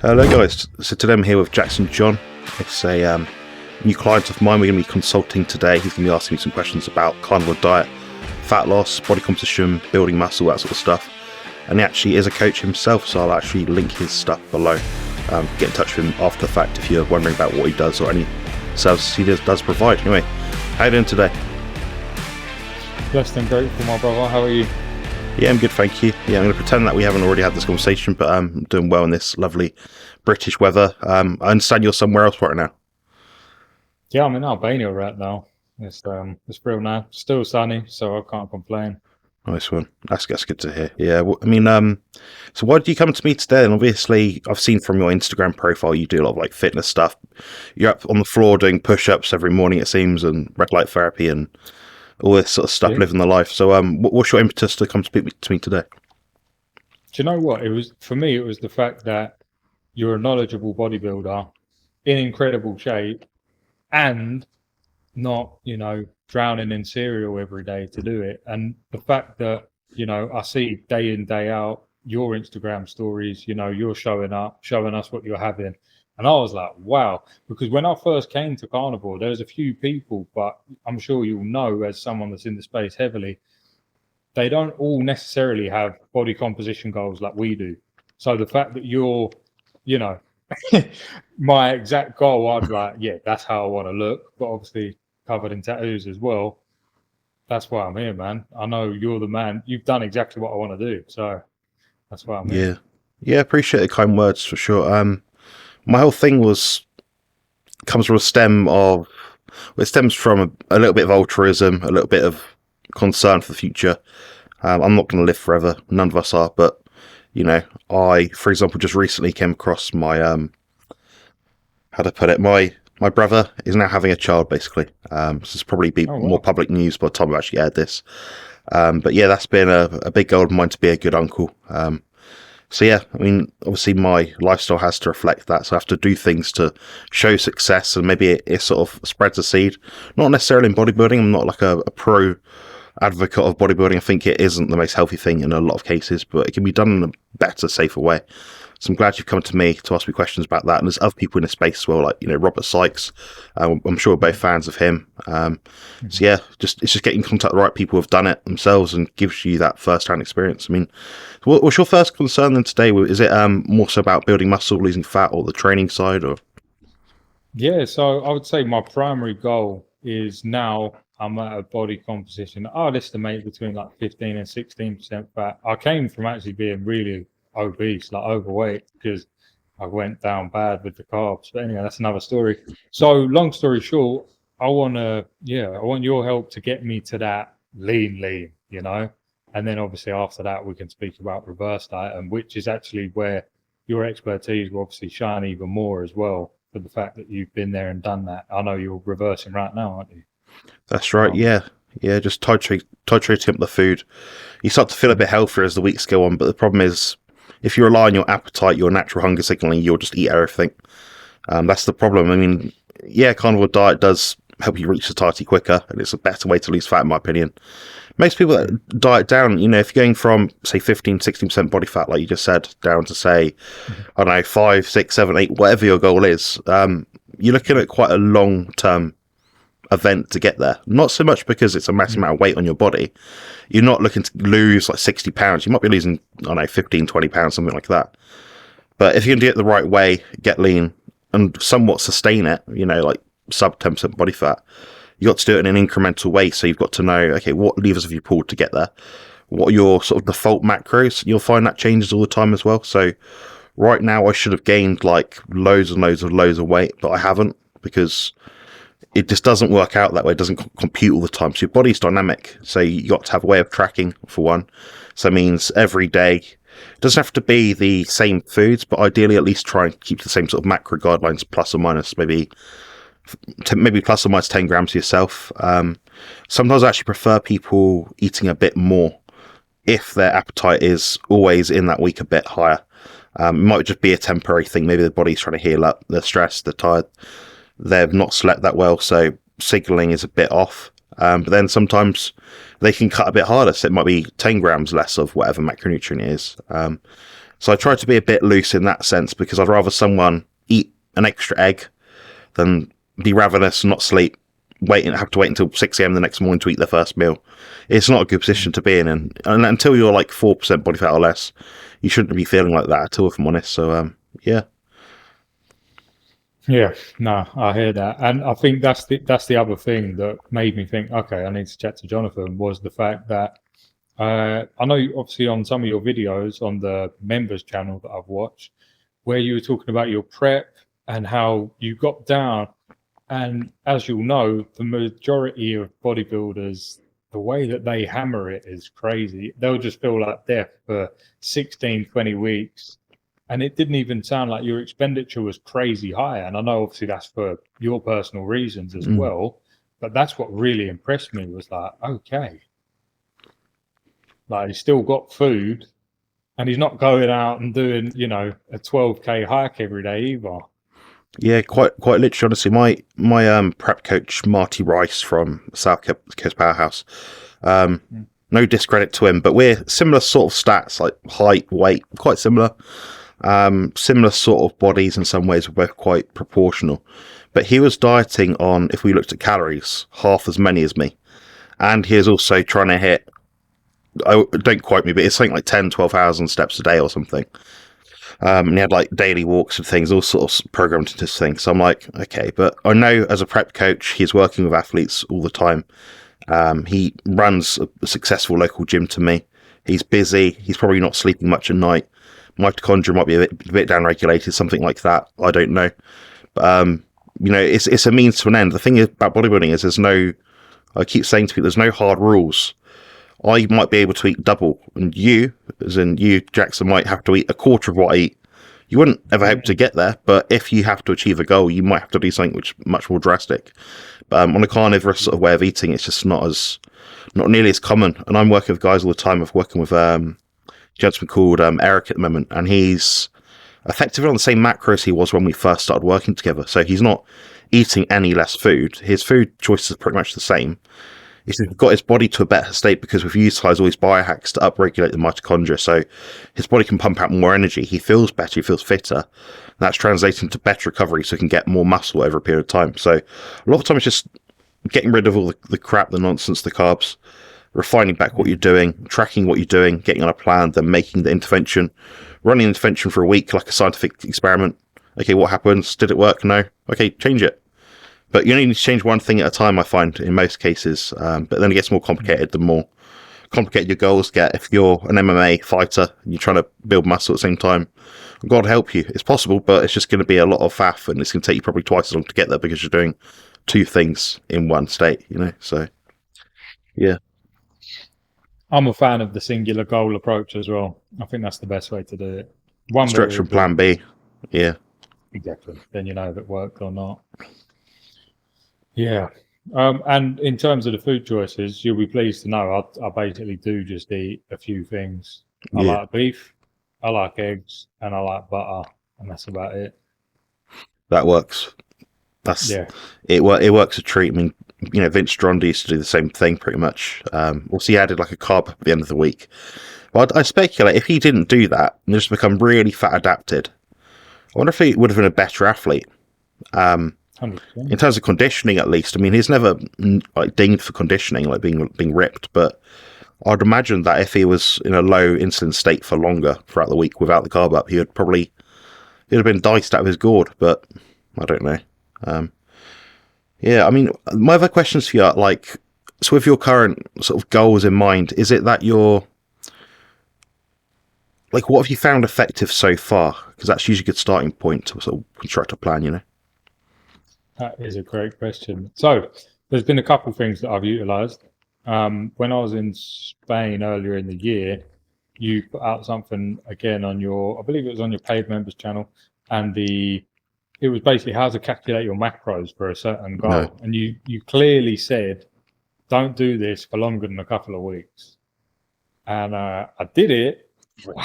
Hello guys, so today I'm here with Jackson John. It's a new client of mine. We're going to be consulting today. He's going to be asking me some questions about carnivore diet, fat loss, body composition, building muscle, that sort of stuff. And he actually is a coach himself, so I'll actually link his stuff below. Get in touch with him after the fact if you're wondering about what he does or any services he does provide. Anyway, how are you doing today? Blessed and grateful, my brother. How are you? Yeah, I'm good, thank you. Yeah, I'm going to pretend that we haven't already had this conversation, but I'm doing well in this lovely British weather. I understand you're somewhere else right now. Yeah, I'm in Albania right now. It's real nice. Still sunny, so I can't complain. Nice one. That's good to hear. Yeah, well, I mean, so why did you come to me today? And obviously, I've seen from your Instagram profile you do a lot of like fitness stuff. You're up on the floor doing push-ups every morning, it seems, and red light therapy and all this sort of stuff, Yeah. living the life. So, what's your impetus to come speak to me today? Do you know what? It was for me. It was the fact that you're a knowledgeable bodybuilder in incredible shape and not, drowning in cereal every day to do it. And the fact that, I see day in, day out your Instagram stories, you're showing up, showing us what you're having. And I was like, wow, because when I first came to Carnivore, there's a few people, but I'm sure you'll know as someone that's in the space heavily, they don't all necessarily have body composition goals like we do. So the fact that you're, you know, my exact goal, I'd like, yeah, that's how I want to look, but obviously covered in tattoos as well. That's why I'm here, man. I know you're the man. You've done exactly what I want to do. So that's why I'm here. Yeah, appreciate the kind words for sure. My whole thing comes from it stems from a little bit of altruism, a little bit of concern for the future. I'm not going to live forever. None of us are, but I, for example, just recently came across my how to put it, my brother is now having a child, basically. This is probably be more public news by the time I've actually aired this. But yeah, that's been a big goal of mine, to be a good uncle. So yeah, I mean, obviously my lifestyle has to reflect that. So I have to do things to show success, and maybe it sort of spreads a seed. Not necessarily in bodybuilding. I'm not like a pro advocate of bodybuilding. I think it isn't the most healthy thing in a lot of cases, but it can be done in a better, safer way. So I'm glad you've come to me to ask me questions about that. And there's other people in the space as well, like Robert Sykes. I'm sure we're both fans of him. So yeah, it's just getting in contact with the right people who've done it themselves and gives you that first-hand experience. I mean, what's your first concern then today? Is it more so about building muscle, losing fat, or the training side? Or Yeah, so I would say my primary goal is now I'm at a body composition. I'd estimate between like 15 and 16% fat. I came from actually being really obese, like overweight, because I went down bad with the carbs. But anyway, that's another story. So long story short, I want your help to get me to that lean, and then obviously after that we can speak about reverse diet, and which is actually where your expertise will obviously shine even more as well, for the fact that you've been there and done that. I know you're reversing right now, aren't you? that's right, yeah. Just titrating up the food. You start to feel a bit healthier as the weeks go on, but the problem is, if you rely on your appetite, your natural hunger signaling, you'll just eat everything. That's the problem. I mean, yeah, carnivore diet does help you reach satiety quicker, and it's a better way to lose fat, in my opinion. Most people that diet down, if you're going from, say, 15, 16% body fat, like you just said, down to, say, I don't know, 5, 6, 7, 8, whatever your goal is, you're looking at quite a long-term event to get there. Not so much because it's a massive amount of weight on your body. You're not looking to lose like 60 pounds. You might be losing, I don't know, 15, 20 pounds, something like that. But if you can do it the right way, get lean and somewhat sustain it, like sub 10% body fat, you got to do it in an incremental way. So you've got to know, okay, what levers have you pulled to get there? What are your sort of default macros? You'll find that changes all the time as well. So right now I should have gained like loads of weight, but I haven't, because it just doesn't work out that way. It doesn't compute all the time. So your body's dynamic. So you got to have a way of tracking, for one. So it means every day, it doesn't have to be the same foods, but ideally at least try and keep the same sort of macro guidelines, plus or minus, maybe plus or minus 10 grams to yourself. Sometimes I actually prefer people eating a bit more if their appetite is always in that week a bit higher. It might just be a temporary thing. Maybe the body's trying to heal up. They're stressed, they're tired, they've not slept that well, so signaling is a bit off. But then sometimes they can cut a bit harder, so it might be 10 grams less of whatever macronutrient it is. So I try to be a bit loose in that sense, because I'd rather someone eat an extra egg than be ravenous and not sleep, have to wait until 6 a.m. the next morning to eat their first meal. It's not a good position to be in, and until you're like 4% body fat or less, you shouldn't be feeling like that at all, if I'm honest. So yeah. Yeah, no, I hear that, and I think that's the other thing that made me think, okay, I need to chat to Jonathan, was the fact that I know obviously on some of your videos on the members channel that I've watched, where you were talking about your prep and how you got down, and as you'll know, the majority of bodybuilders, the way that they hammer it is crazy. They'll just feel like death for 16, 20 weeks. And it didn't even sound like your expenditure was crazy high. And I know obviously that's for your personal reasons as well. But that's what really impressed me, was like, okay, like he's still got food and he's not going out and doing, a 12K hike every day either. Yeah, quite literally. Honestly, my prep coach Marty Rice from South Coast Powerhouse. No discredit to him, but we're similar sort of stats, like height, weight, quite similar. Similar sort of bodies in some ways. We're both quite proportional. But he was dieting on, if we looked at calories, half as many as me, and he was also trying to hit. Don't quote me, but it's something like 10, 12,000 steps a day or something. And he had like daily walks and things, all sorts programmed into this thing. So I'm like, okay, but I know as a prep coach, he's working with athletes all the time. He runs a successful local gym to me. He's busy. He's probably not sleeping much at night. Mitochondria might be a bit downregulated, something like that. I don't know. But, it's a means to an end. The thing about bodybuilding is I keep saying to people, there's no hard rules. I might be able to eat double, and you, as in you, Jackson, might have to eat a quarter of what I eat. You wouldn't ever hope to get there, but if you have to achieve a goal, you might have to do something which is much more drastic. But on a carnivorous sort of way of eating, it's just not nearly as common. And I'm working with guys all the time. I'm working with a gentleman called Eric at the moment, and he's effectively on the same macros he was when we first started working together. So he's not eating any less food. His food choices are pretty much the same. He's got his body to a better state because we've utilised all these biohacks to upregulate the mitochondria, so his body can pump out more energy. He feels better, he feels fitter. That's translating to better recovery, so he can get more muscle over a period of time. So a lot of time it's just getting rid of all the crap, the nonsense, the carbs, refining back what you're doing, tracking what you're doing, getting on a plan, then making the intervention, running the intervention for a week like a scientific experiment. Okay, what happens? Did it work? No. Okay, change it. But you only need to change one thing at a time, I find, in most cases. But then it gets more complicated the more complicated your goals get. If you're an MMA fighter and you're trying to build muscle at the same time, God help you. It's possible, but it's just going to be a lot of faff, and it's going to take you probably twice as long to get there because you're doing two things in one state, So, yeah. I'm a fan of the singular goal approach as well. I think that's the best way to do it. One Stretch from plan B. Yeah. Exactly. Then you know if it worked or not. Yeah. And in terms of the food choices, you'll be pleased to know I basically do just eat a few things. I like beef, I like eggs, and I like butter, and that's about it. That works. It works a treat. I mean, Vince Stronda used to do the same thing pretty much. Also, he added like a carb at the end of the week. But I speculate if he didn't do that and just become really fat adapted, I wonder if he would have been a better athlete. 100%. In terms of conditioning, at least. I mean, he's never like dinged for conditioning, like being ripped. But I'd imagine that if he was in a low insulin state for longer throughout the week without the carb up, he'd have been diced out of his gourd. But I don't know. Yeah, I mean, my other questions for you are like, so with your current sort of goals in mind, is it that you're like, what have you found effective so far? Because that's usually a good starting point to sort of construct a plan, That is a great question. So there's been a couple of things that I've utilised. When I was in Spain earlier in the year, you put out something again on I believe it was on your paid members channel, and it was basically how to calculate your macros for a certain goal. No. And you clearly said, don't do this for longer than a couple of weeks. And I did it. Wow,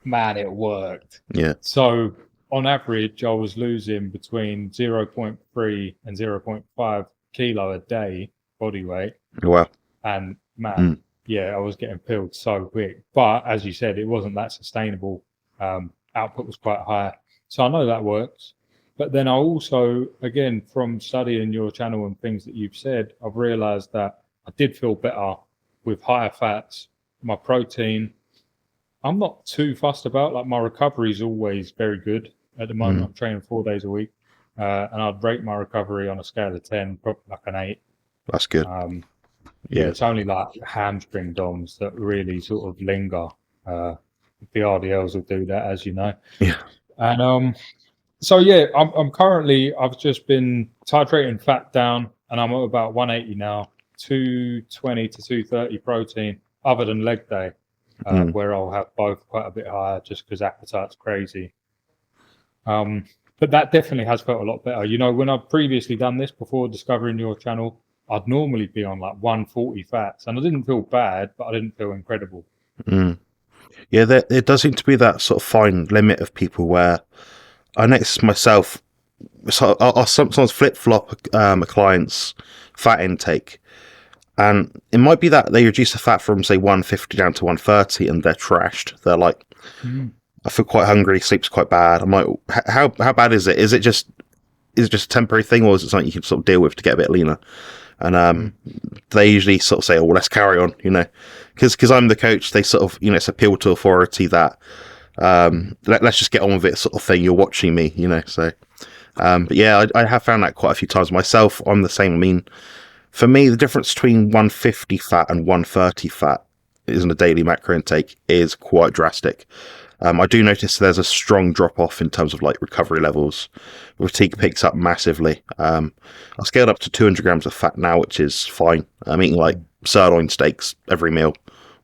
man, it worked. Yeah. So on average, I was losing between 0.3 and 0.5 kilo a day body weight. Wow. And man, yeah, I was getting peeled so quick. But as you said, it wasn't that sustainable output was quite high. So I know that works. But then I also, again, from studying your channel and things that you've said, I've realized that I did feel better with higher fats, my protein. I'm not too fussed about, like, my recovery is always very good. At the moment, I'm training 4 days a week, and I'd rate my recovery on a scale of 10, probably like an 8. That's good. Yeah, it's only like hamstring DOMs that really sort of linger. The RDLs will do that, as you know. Yeah. And so yeah, I'm currently, I've just been titrating fat down, and I'm at about 180 now, 220 to 230 protein, other than leg day, where I'll have both quite a bit higher just because appetite's crazy. But that definitely has felt a lot better. You know, when I've previously done this before discovering your channel, I'd normally be on like 140 fats, and I didn't feel bad, but I didn't feel incredible. Yeah, there does seem to be that sort of fine limit of people where I notice myself. So I'll sometimes flip flop a client's fat intake, and it might be that they reduce the fat from say 150 down to 130, and they're trashed. They're like, I feel quite hungry, sleep's quite bad. I'm like, how bad is it? Is it just a temporary thing, or is it something you can sort of deal with to get a bit leaner? And they usually sort of say, "Oh, well, let's carry on," you know, because I'm the coach. They sort of, you know, it's appeal to authority that let's just get on with it, sort of thing. You're watching me, you know. So, but yeah, I have found that quite a few times myself. I'm the same. I mean, for me, the difference between 150 fat and 130 fat in a daily macro intake is quite drastic. I do notice there's a strong drop off in terms of like recovery levels. Fatigue picks up massively. I scaled up to 200 grams of fat now, which is fine. I'm eating like sirloin steaks every meal,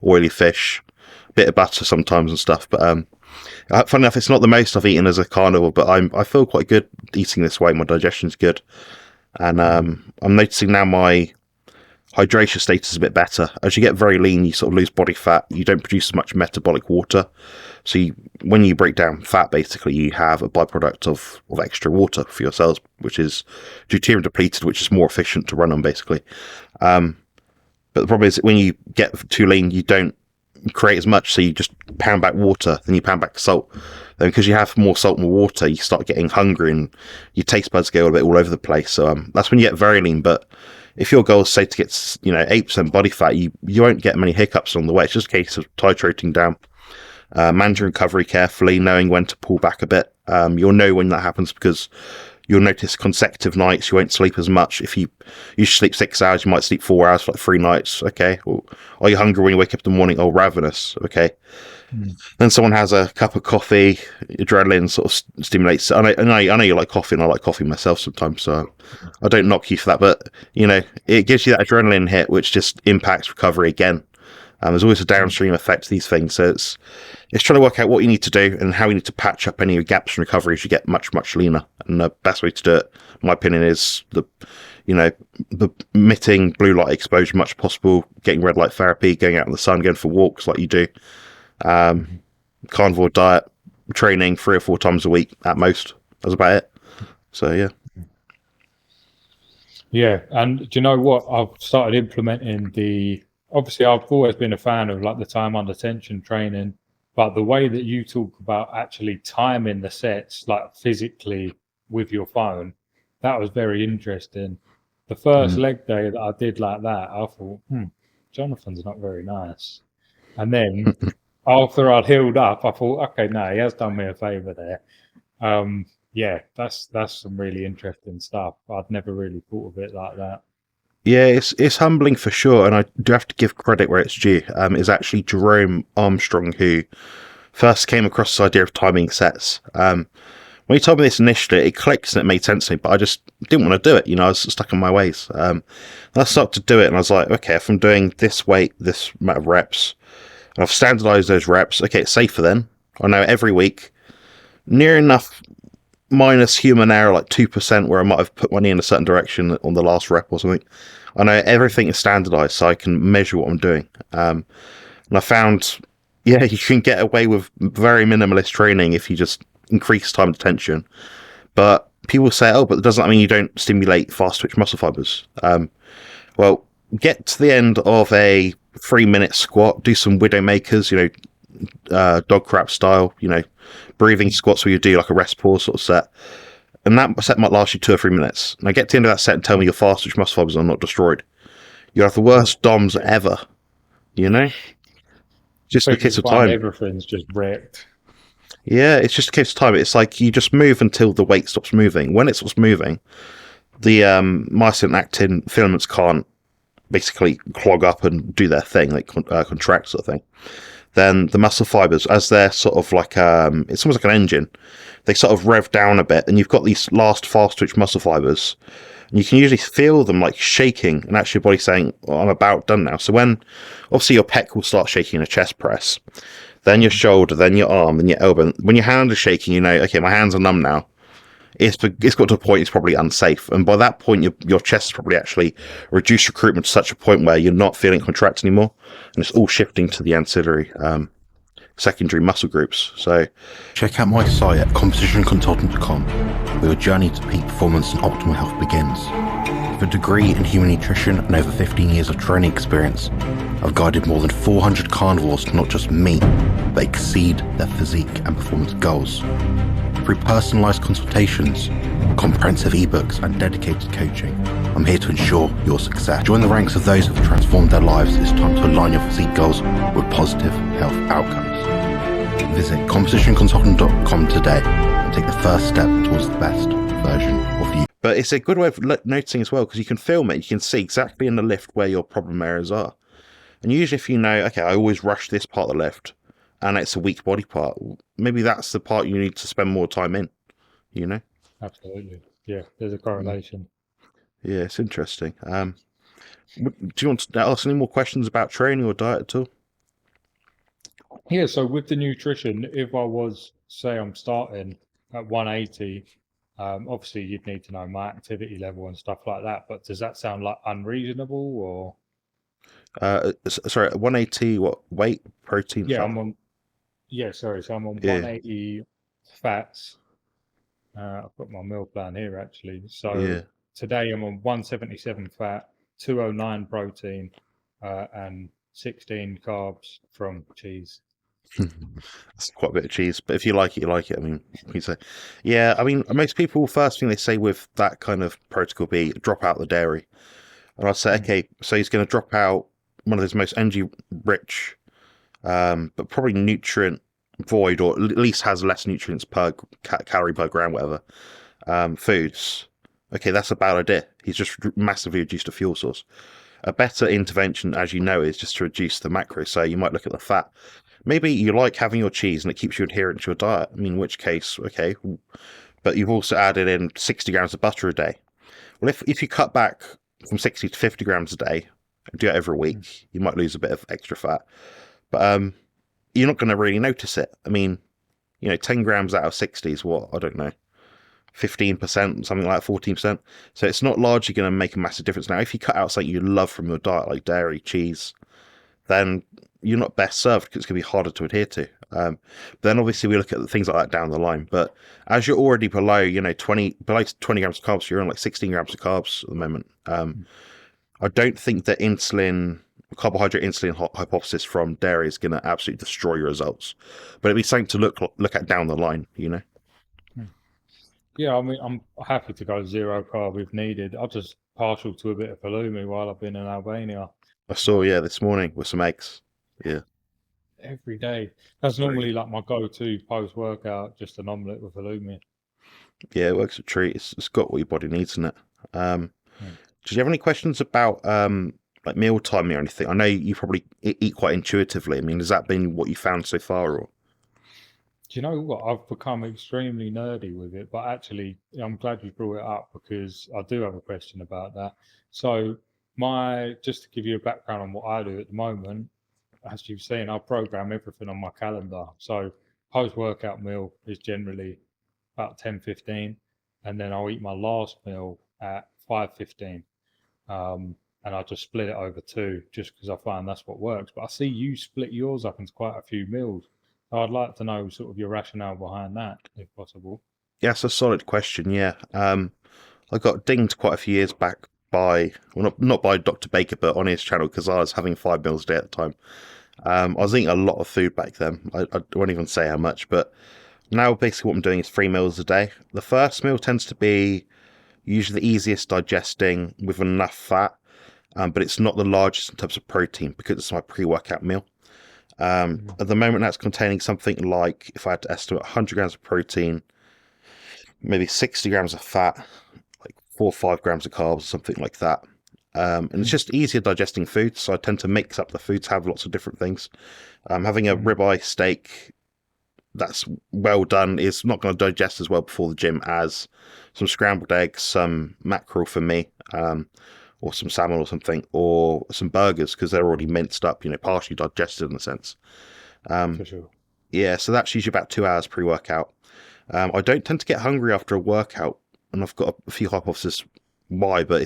oily fish, a bit of butter sometimes and stuff. But funny enough, it's not the most I've eaten as a carnivore, but I feel quite good eating this way. My digestion's good, and I'm noticing now my hydration status is a bit better. As you get very lean, you sort of lose body fat. You don't produce as much metabolic water. So when you break down fat, basically, you have a byproduct of extra water for your cells, which is deuterium depleted, which is more efficient to run on, basically. But the problem is when you get too lean, you don't create as much, so you just pound back water, then you pound back salt. Then because you have more salt and more water, you start getting hungry and your taste buds go a bit all over the place. So that's when you get very lean. But if your goal is, say, to get 8% body fat, you won't get many hiccups along the way. It's just a case of titrating down, managing recovery carefully, knowing when to pull back a bit. You'll know when that happens because you'll notice consecutive nights you won't sleep as much. If you sleep 6 hours, you might sleep 4 hours for like 3 nights. Okay. Or are you hungry when you wake up in the morning? Oh, ravenous. Okay. Then someone has a cup of coffee, adrenaline sort of stimulates. I know you like coffee, and I like coffee myself sometimes, so I don't knock you for that. But you know, it gives you that adrenaline hit, which just impacts recovery again. There's always a downstream effect to these things, so it's trying to work out what you need to do and how you need to patch up any gaps in recovery as you get much leaner. And the best way to do it, in my opinion, is the emitting blue light exposure as much as possible, getting red light therapy, going out in the sun, going for walks like you do. Carnivore diet, training 3 or 4 times a week at most. That's about it. So yeah. And do you know what, I've started implementing obviously I've always been a fan of like the time under tension training, but the way that you talk about actually timing the sets like physically with your phone, that was very interesting. The first leg day that I did like that, I thought, Jonathan's not very nice. And then after I'd healed up, I thought, okay, no, he has done me a favour there. Yeah, that's some really interesting stuff. I'd never really thought of it like that. yeah, it's humbling for sure, and I do have to give credit where it's due. It's actually Jerome Armstrong who first came across this idea of timing sets. When he told me this initially, it clicked and it made sense to me, but I just didn't want to do it. You know, I was stuck in my ways. And I started to do it, and I was like, okay, if I'm doing this weight, this amount of reps, and I've standardized those reps, okay, it's safer then. I know every week, near enough minus human error, like 2%, where I might have put my knee in a certain direction on the last rep or something. I know everything is standardized, so I can measure what I'm doing. And I found, yeah, you can get away with very minimalist training if you just increase time to tension. But people say, oh, but doesn't that mean you don't stimulate fast twitch muscle fibers? Well, get to the end of a 3-minute squat, do some widow makers, dog crap style, breathing squats where you do like a rest pause sort of set. And that set might last you 2 or 3 minutes. Now get to the end of that set and tell me your fast twitch muscle fibers are not destroyed. You have the worst DOMs ever, just in the Especially case to of find time. everything's just wrecked. Yeah, it's just a case of time. It's like you just move until the weight stops moving. When it stops moving, the myosin and actin filaments can't basically clog up and do their thing, like contract sort of thing. Then the muscle fibers, as they're sort of like it's almost like an engine, they sort of rev down a bit, and you've got these last fast twitch muscle fibers, and you can usually feel them like shaking, and actually your body saying, well, I'm about done now. So when obviously your pec will start shaking in a chest press, then your shoulder, then your arm, then your elbow. When your hand is shaking, okay, my hands are numb now. It's got to a point it's probably unsafe, and by that point your chest is probably actually reduced recruitment to such a point where you're not feeling contract anymore, and it's all shifting to the ancillary secondary muscle groups. So check out my site at compositionconsultant.com, where your journey to peak performance and optimal health begins. With a degree in human nutrition and over 15 years of training experience, I've guided more than 400 carnivores to not just meet, but exceed their physique and performance goals. Through personalised consultations, comprehensive ebooks and dedicated coaching, I'm here to ensure your success. Join the ranks of those who have transformed their lives. It's time to align your physique goals with positive health outcomes. Visit compositionconsultant.com today and take the first step towards the best version of you. But it's a good way of noticing as well, because you can film it. You can see exactly in the lift where your problem areas are. And usually if you know, okay, I always rush this part of the lift, and it's a weak body part, maybe that's the part you need to spend more time in, Absolutely. Yeah, there's a correlation. Yeah, it's interesting. Do you want to ask any more questions about training or diet at all? Yeah, so with the nutrition, if I was, say I'm starting at 180, obviously you'd need to know my activity level and stuff like that, but does that sound like unreasonable or? Sorry, 180, what, weight, protein, Yeah, fat? So I'm on Yeah. 180 fats. I've got my meal plan here actually. So Yeah. today I'm on 177 fat, 209 protein, and 16 carbs from cheese. That's quite a bit of cheese, but if you like it, you like it. I mean, you say, yeah. I mean, most people, first thing they say with that kind of protocol be drop out the dairy, and I say, okay, so he's going to drop out one of his most energy rich, but probably nutrient void, or at least has less nutrients per calorie per gram, whatever, foods. Okay, that's a bad idea. He's just massively reduced the fuel source. A better intervention, as you know, is just to reduce the macros. So you might look at the fat. Maybe you like having your cheese and it keeps you adherent to your diet. I mean, in which case, okay, but you've also added in 60 grams of butter a day. Well, if you cut back from 60 to 50 grams a day, do it every week, you might lose a bit of extra fat. But you're not going to really notice it. I mean, 10 grams out of 60 is what? I don't know. 15%, something like 14%. So it's not largely going to make a massive difference. Now, if you cut out something you love from your diet, like dairy, cheese, then you're not best served because it's going to be harder to adhere to. Then obviously we look at things like that down the line. But as you're already below, 20 grams of carbs, you're on like 16 grams of carbs at the moment. I don't think the carbohydrate insulin hypothesis from dairy is going to absolutely destroy your results. But it'd be something to look at down the line, Yeah, I mean, I'm happy to go zero carb if needed. I'm just partial to a bit of halloumi while I've been in Albania. I saw, this morning with some eggs. Yeah. Every day. That's normally like my go-to post-workout, just an omelette with halloumi. Yeah, it works a treat. It's got what your body needs in it. Do you have any questions about like meal timing or anything? I know you probably eat quite intuitively. I mean, has that been what you found so far? Or Do you know what? I've become extremely nerdy with it, but actually, I'm glad you brought it up because I do have a question about that. So, just to give you a background on what I do at the moment, as you've seen, I program everything on my calendar. So, post-workout meal is generally about 10:15, and then I'll eat my last meal at 5:15. And I just split it over two just because I find that's what works. But I see you split yours up into quite a few meals. I'd like to know sort of your rationale behind that, if possible. yeah, it's a solid question. Yeah, I got dinged quite a few years back by, well, not by Dr. Baker, but on his channel because I was having 5 meals a day at the time, I was eating a lot of food back then. I won't even say how much, but now basically what I'm doing is 3 meals a day. The first meal tends to be usually the easiest digesting with enough fat, but it's not the largest in terms of protein because it's my pre-workout meal. At the moment, that's containing something like, if I had to estimate, 100 grams of protein, maybe 60 grams of fat, like 4 or 5 grams of carbs, something like that. And it's just easier digesting food, so I tend to mix up the foods, have lots of different things. Having a ribeye steak that's well done is not going to digest as well before the gym as some scrambled eggs, some mackerel for me, or some salmon or something, or some burgers because they're already minced up, partially digested in a sense. For sure. Yeah, so that's usually about 2 hours pre-workout. I don't tend to get hungry after a workout, and I've got a few hypotheses why, but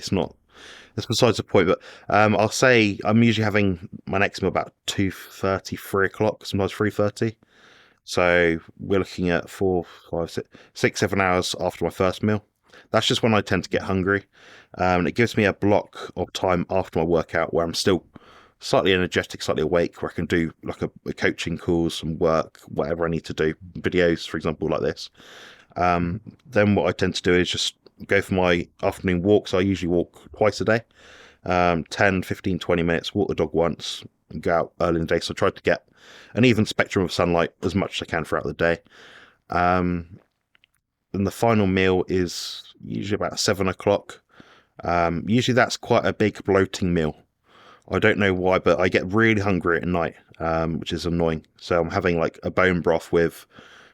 that's besides the point. But I'll say I'm usually having my next meal about 2:30, 3 o'clock, sometimes 3:30. So we're looking at 4, 5, 6, 7 hours after my first meal. That's just when I tend to get hungry. And it gives me a block of time after my workout where I'm still slightly energetic, slightly awake, where I can do like a coaching call, some work, whatever I need to do, videos, for example, like this. Then what I tend to do is just go for my afternoon walks. I usually walk twice a day, 10, 15, 20 minutes, walk the dog once, and go out early in the day. So I try to get an even spectrum of sunlight as much as I can throughout the day. And the final meal is usually about 7 o'clock. Usually that's quite a big bloating meal. I don't know why, but I get really hungry at night, which is annoying. So I'm having like a bone broth with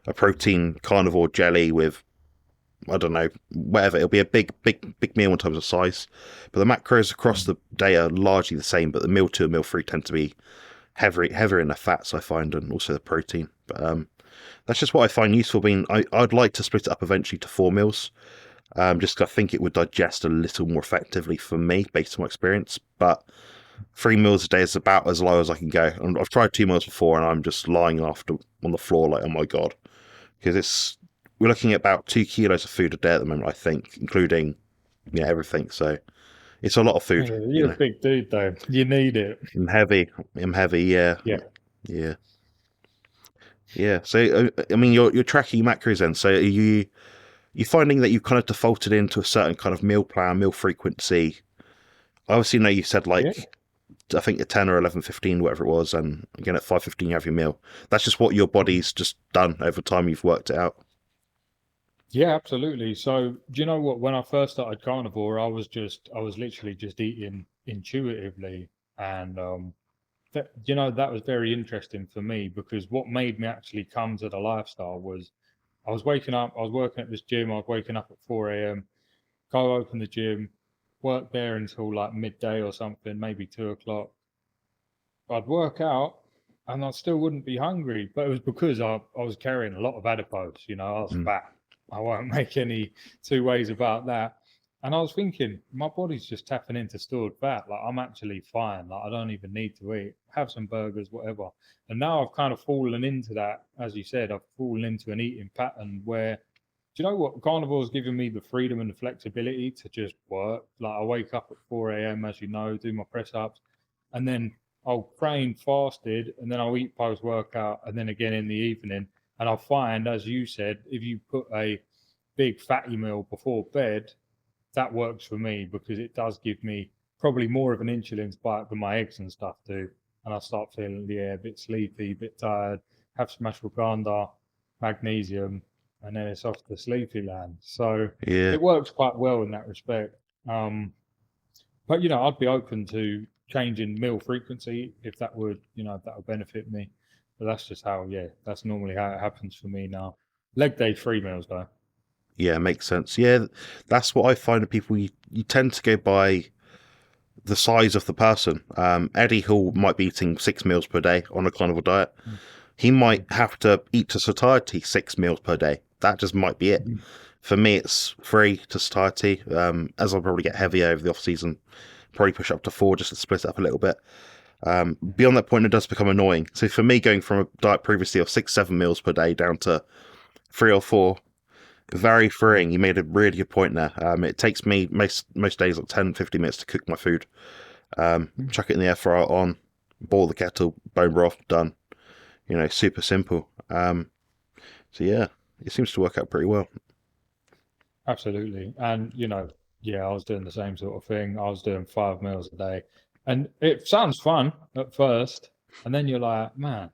a protein carnivore jelly with, I don't know, whatever. It'll be a big meal in terms of size. But the macros across the day are largely the same, but the meal 2 and meal 3 tend to be heavier in the fats, I find, and also the protein. But that's just what I find useful. I'd like to split it up eventually to 4 meals, just 'cause I think it would digest a little more effectively for me based on my experience. But 3 meals a day is about as low as I can go. And I've tried 2 meals before, and I'm just lying after on the floor like, oh my god, because we're looking at about 2 kilos of food a day at the moment, I think, including everything. So it's a lot of food. You're a big dude, though. You need it. I'm heavy. Yeah. Yeah. Yeah. Yeah. So I mean, you're tracking your macros then. So are you finding that you've kind of defaulted into a certain kind of meal plan, meal frequency? I obviously know you said I think at 10 or 11:15, whatever it was, and again at 5:15 you have your meal. That's just what your body's just done over time. You've worked it out. Yeah, absolutely. So, do you know what? When I first started Carnivore, I was literally just eating intuitively, and that was very interesting for me because what made me actually come to the lifestyle was I was waking up, I was working at this gym, I was waking up at 4 a.m., go open the gym, work there until like midday or something, maybe 2 o'clock. I'd work out and I still wouldn't be hungry, but it was because I was carrying a lot of adipose, I was fat. I won't make any two ways about that. And I was thinking, my body's just tapping into stored fat. Like I'm actually fine. Like I don't even need to eat, have some burgers, whatever. And now I've kind of fallen into that, as you said, I've fallen into an eating pattern where, do you know what? Carnivore's given me the freedom and the flexibility to just work. Like I wake up at 4 a.m., as you know, do my press ups, and then I'll train fasted, and then I'll eat post workout, and then again in the evening. And I'll find, as you said, if you put a big fatty meal before bed, that works for me because it does give me probably more of an insulin spike than my eggs and stuff do. And I start feeling, a bit sleepy, a bit tired, have some ashwagandha, magnesium, and then it's off to sleepy land. So Yeah. it works quite well in that respect. But, I'd be open to changing meal frequency if that would benefit me. But that's just that's normally how it happens for me now. Leg day 3 meals though. Yeah, makes sense. Yeah, that's what I find of people. You tend to go by the size of the person. Eddie Hall might be eating 6 meals per day on a carnivore diet. He might have to eat to satiety 6 meals per day. That just might be it. For me, it's 3 to satiety. As I'll probably get heavier over the off season, probably push up to 4 just to split it up a little bit. Beyond that point, it does become annoying. So for me, going from a diet previously of 7 meals per day down to 3 or 4, very freeing. You made a really good point there. It takes me most days like 10, 15 minutes to cook my food. Chuck it in the air fryer on, boil the kettle, bone broth, done. Super simple. So yeah, it seems to work out pretty well. Absolutely. And, yeah, I was doing the same sort of thing. I was doing 5 meals a day. And it sounds fun at first. And then you're like, man,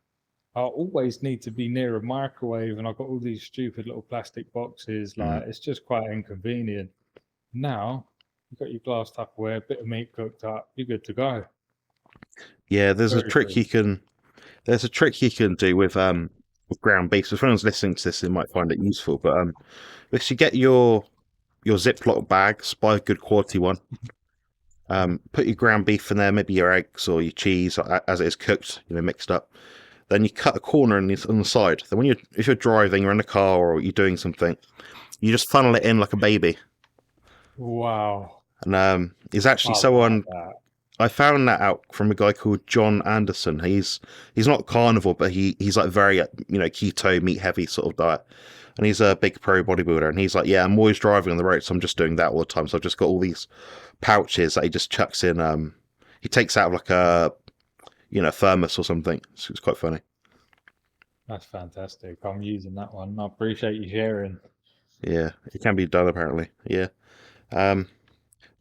I always need to be near a microwave, and I've got all these stupid little plastic boxes. Like, it's just quite inconvenient. Now, you've got your glass Tupperware, bit of meat cooked up, you're good to go. Yeah, there's a Very trick true. you can do with ground beef. So if anyone's listening to this, they might find it useful. But if you get your Ziploc bags, buy a good quality one. Put your ground beef in there, maybe your eggs or your cheese as it is cooked, mixed up. Then you cut a corner on the side. Then if you're driving, you're in a car or you're doing something, you just funnel it in like a baby. Wow. And it's actually I someone like that. I found that out from a guy called John Anderson. He's not carnivore, but he's like very keto, meat heavy sort of diet, and he's a big pro bodybuilder. And he's like, yeah, I'm always driving on the road, so I'm just doing that all the time. So I've just got all these pouches that he just chucks in. He takes out of like a thermos or something. So it's quite funny. That's fantastic. I'm using that one. I appreciate you sharing. Yeah, it can be done apparently. Yeah. Do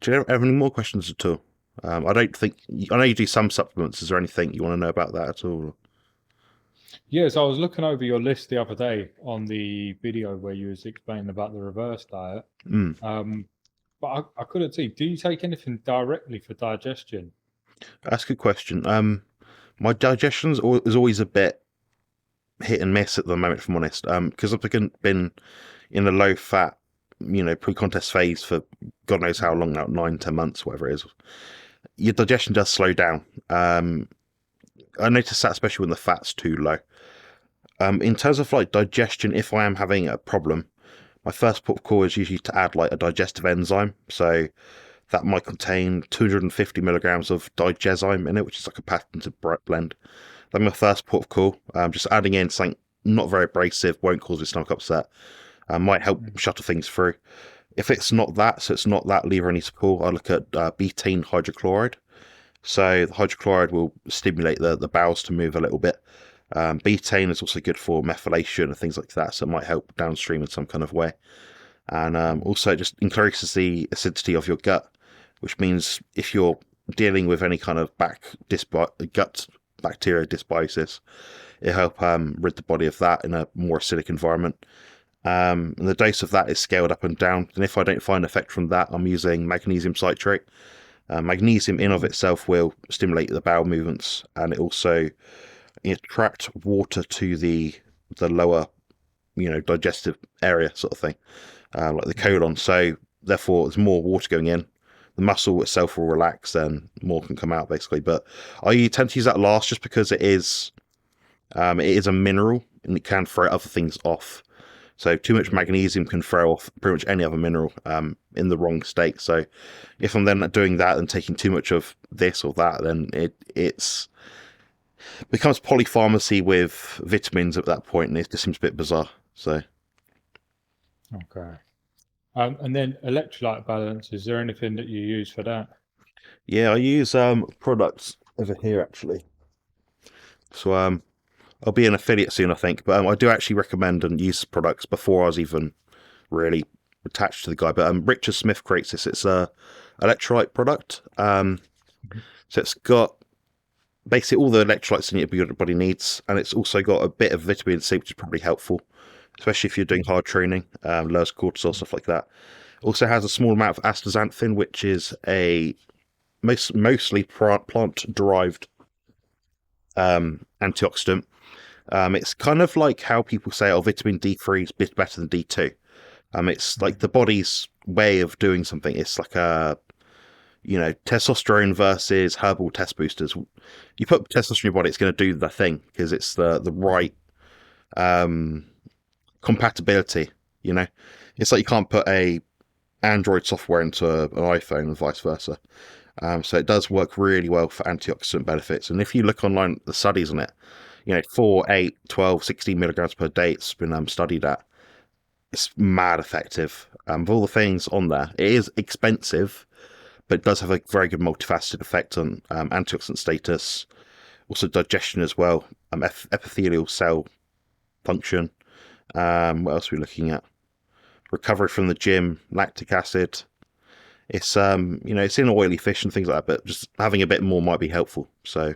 you have any more questions at all? I don't think I know you do some supplements. Is there anything you want to know about that at all? Yes, I was looking over your list the other day on the video where you was explaining about the reverse diet. But I couldn't see. Do you take anything directly for digestion? That's a good question. My digestion is always a bit hit and miss at the moment, if I'm honest. Because I've been in a low fat, pre-contest phase for God knows how long now, 9-10 months, whatever it is. Your digestion does slow down. I notice that especially when the fat's too low. In terms of like digestion, if I am having a problem, my first port of call is usually to add like a digestive enzyme. So that might contain 250 milligrams of digezyme in it, which is like a patented blend. That's my first port of call. Just adding in something not very abrasive, won't cause your stomach upset, might help shuttle things through. If it's not that, so it's not that lever I need to pull, I look at betaine hydrochloride. So the hydrochloride will stimulate the bowels to move a little bit. Betaine is also good for methylation and things like that, so it might help downstream in some kind of way. And also it just increases the acidity of your gut, which means if you're dealing with any kind of gut bacteria dysbiosis, it'll help rid the body of that in a more acidic environment. And the dose of that is scaled up and down. And if I don't find effect from that, I'm using magnesium citrate. Magnesium in of itself will stimulate the bowel movements, and it also attract water to the lower, digestive area sort of thing, like the colon. So therefore, there's more water going in. The muscle itself will relax, then more can come out basically. But I tend to use that last just because it is a mineral and it can throw other things off. So too much magnesium can throw off pretty much any other mineral in the wrong state. So if I'm then doing that and taking too much of this or that, then it's becomes polypharmacy with vitamins at that point, and it just seems a bit bizarre. So Okay. And then electrolyte balance, is there anything that you use for that? yeah, I use products over here actually. So I'll be an affiliate soon, I think, but I do actually recommend and use products before I was even really attached to the guy. But Richard Smith creates this. It's a electrolyte product. So it's got basically all the electrolytes in your body needs, and it's also got a bit of vitamin C, which is probably helpful, especially if you're doing hard training, lowers cortisol, stuff like that. Also has a small amount of astaxanthin, which is a mostly plant-derived antioxidant. It's kind of like how people say, oh, vitamin D3 is a bit better than D2. It's like the body's way of doing something. It's like testosterone versus herbal test boosters. You put testosterone in your body, it's going to do the thing because it's the right compatibility. It's like you can't put a Android software into an iPhone and vice versa. So it does work really well for antioxidant benefits. And if you look online at the studies on it, 4, 8, 12, 16 milligrams per day it's been studied at. It's mad effective. With all the things on there, it is expensive, but it does have a very good multifaceted effect on antioxidant status, also digestion as well, epithelial cell function. What else are we looking at? Recovery from the gym, lactic acid. It's it's in oily fish and things like that, but just having a bit more might be helpful. So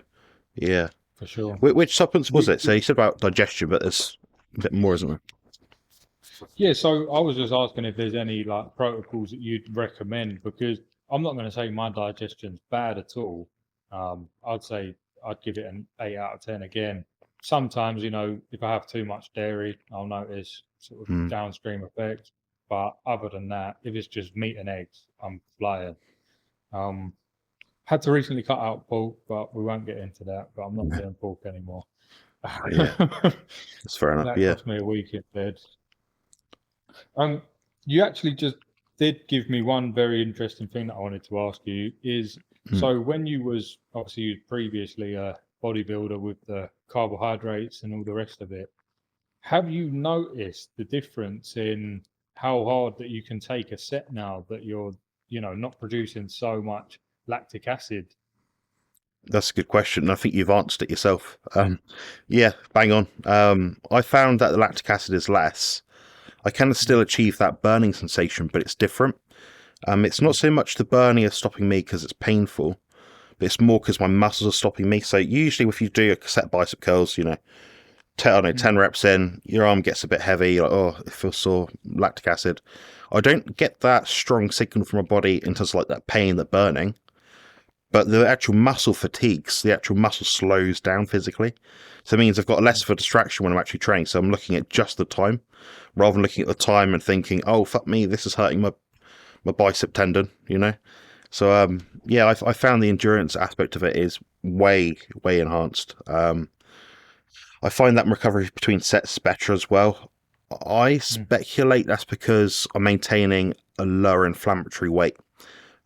yeah. For sure. Which supplements was it? So you said about digestion, but there's a bit more, isn't there? Yeah, so I was just asking if there's any like protocols that you'd recommend, because I'm not going to say my digestion's bad at all. I'd say I'd give it an 8 out of 10 again. Sometimes, if I have too much dairy, I'll notice sort of downstream effects. But other than that, if it's just meat and eggs, I'm flying. Had to recently cut out pork, but we won't get into that. But I'm not doing pork anymore. Yeah, that's fair enough. That Yeah. cost me a week in bed. You actually just did give me one very interesting thing that I wanted to ask you is, so when you was previously a bodybuilder with the carbohydrates and all the rest of it, have you noticed the difference in how hard that you can take a set now that you're, not producing so much lactic acid? That's a good question. I think you've answered it yourself. Yeah, bang on. I found that the lactic acid is less. I can still achieve that burning sensation, but it's different. It's not so much the burning is stopping me because it's painful, but it's more because my muscles are stopping me. So usually if you do a set bicep curls, 10 reps in, your arm gets a bit heavy, like, oh, it feels sore, lactic acid. I don't get that strong signal from my body in terms of like that pain, that burning. But the actual muscle fatigues, the actual muscle slows down physically. So it means I've got less of a distraction when I'm actually training. So I'm looking at just the time rather than looking at the time and thinking, oh, fuck me, this is hurting my bicep tendon, So, I found the endurance aspect of it is way, way enhanced. I find that recovery between sets is better as well. I speculate that's because I'm maintaining a lower inflammatory weight.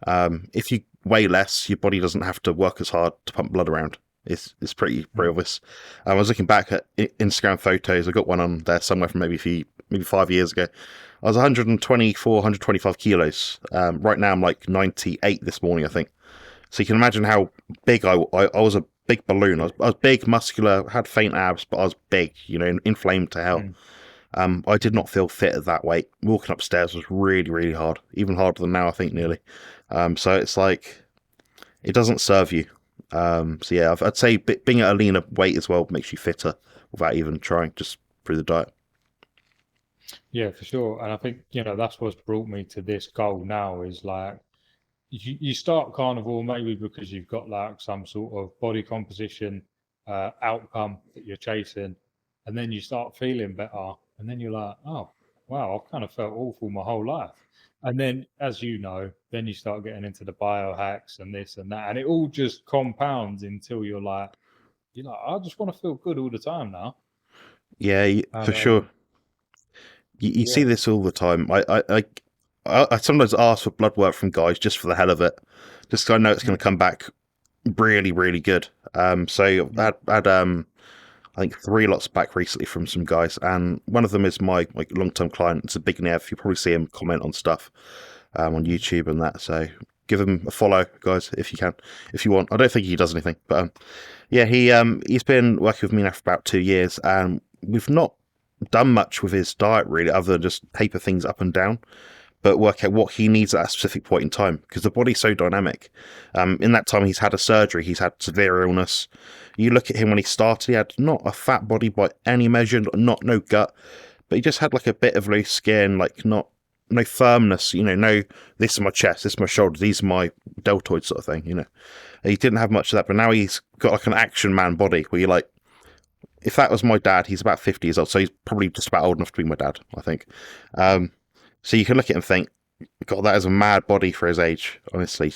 If you weigh less, your body doesn't have to work as hard to pump blood around. It's pretty obvious. I was looking back at Instagram photos. I got one on there somewhere from maybe 5 years ago. I was 124, 125 kilos. Right now I'm like 98 this morning, I think. So you can imagine how big I was. A big balloon. I was big, muscular, had faint abs, but I was big, inflamed to hell. I did not feel fit at that weight. Walking upstairs was really, really hard. Even harder than now, I think, nearly. So it's like, it doesn't serve you. I'd say being at a leaner weight as well makes you fitter without even trying, just through the diet. Yeah, for sure. And I think, that's what's brought me to this goal now is like, you start carnivore maybe because you've got like some sort of body composition outcome that you're chasing, and then you start feeling better, and then you're like, oh, wow, I've kind of felt awful my whole life. And then, as you know, then you start getting into the biohacks and this and that, and it all just compounds until you're like, I just want to feel good all the time now. Yeah, for sure. You see this all the time. I sometimes ask for blood work from guys just for the hell of it, just because I know it's going to come back really, really good. So I had I think 3 lots back recently from some guys, and one of them is my long-term client. It's a big Nev. You probably see him comment on stuff on YouTube and that. So give him a follow, guys, if you can, if you want. I don't think he does anything, but he's been working with me now for about 2 years, and we've not done much with his diet really, other than just taper things up and down, but work out what he needs at a specific point in time, because the body's so dynamic. In that time, he's had a surgery, he's had severe illness. You look at him when he started, he had not a fat body by any measure, no gut, but he just had like a bit of loose skin, like no firmness, no, this is my chest, this is my shoulders, these are my deltoids sort of thing, He didn't have much of that, but now he's got like an action man body where you're like, if that was my dad, he's about 50 years old, so he's probably just about old enough to be my dad, I think. So you can look at him and think, God, that is a mad body for his age. Honestly,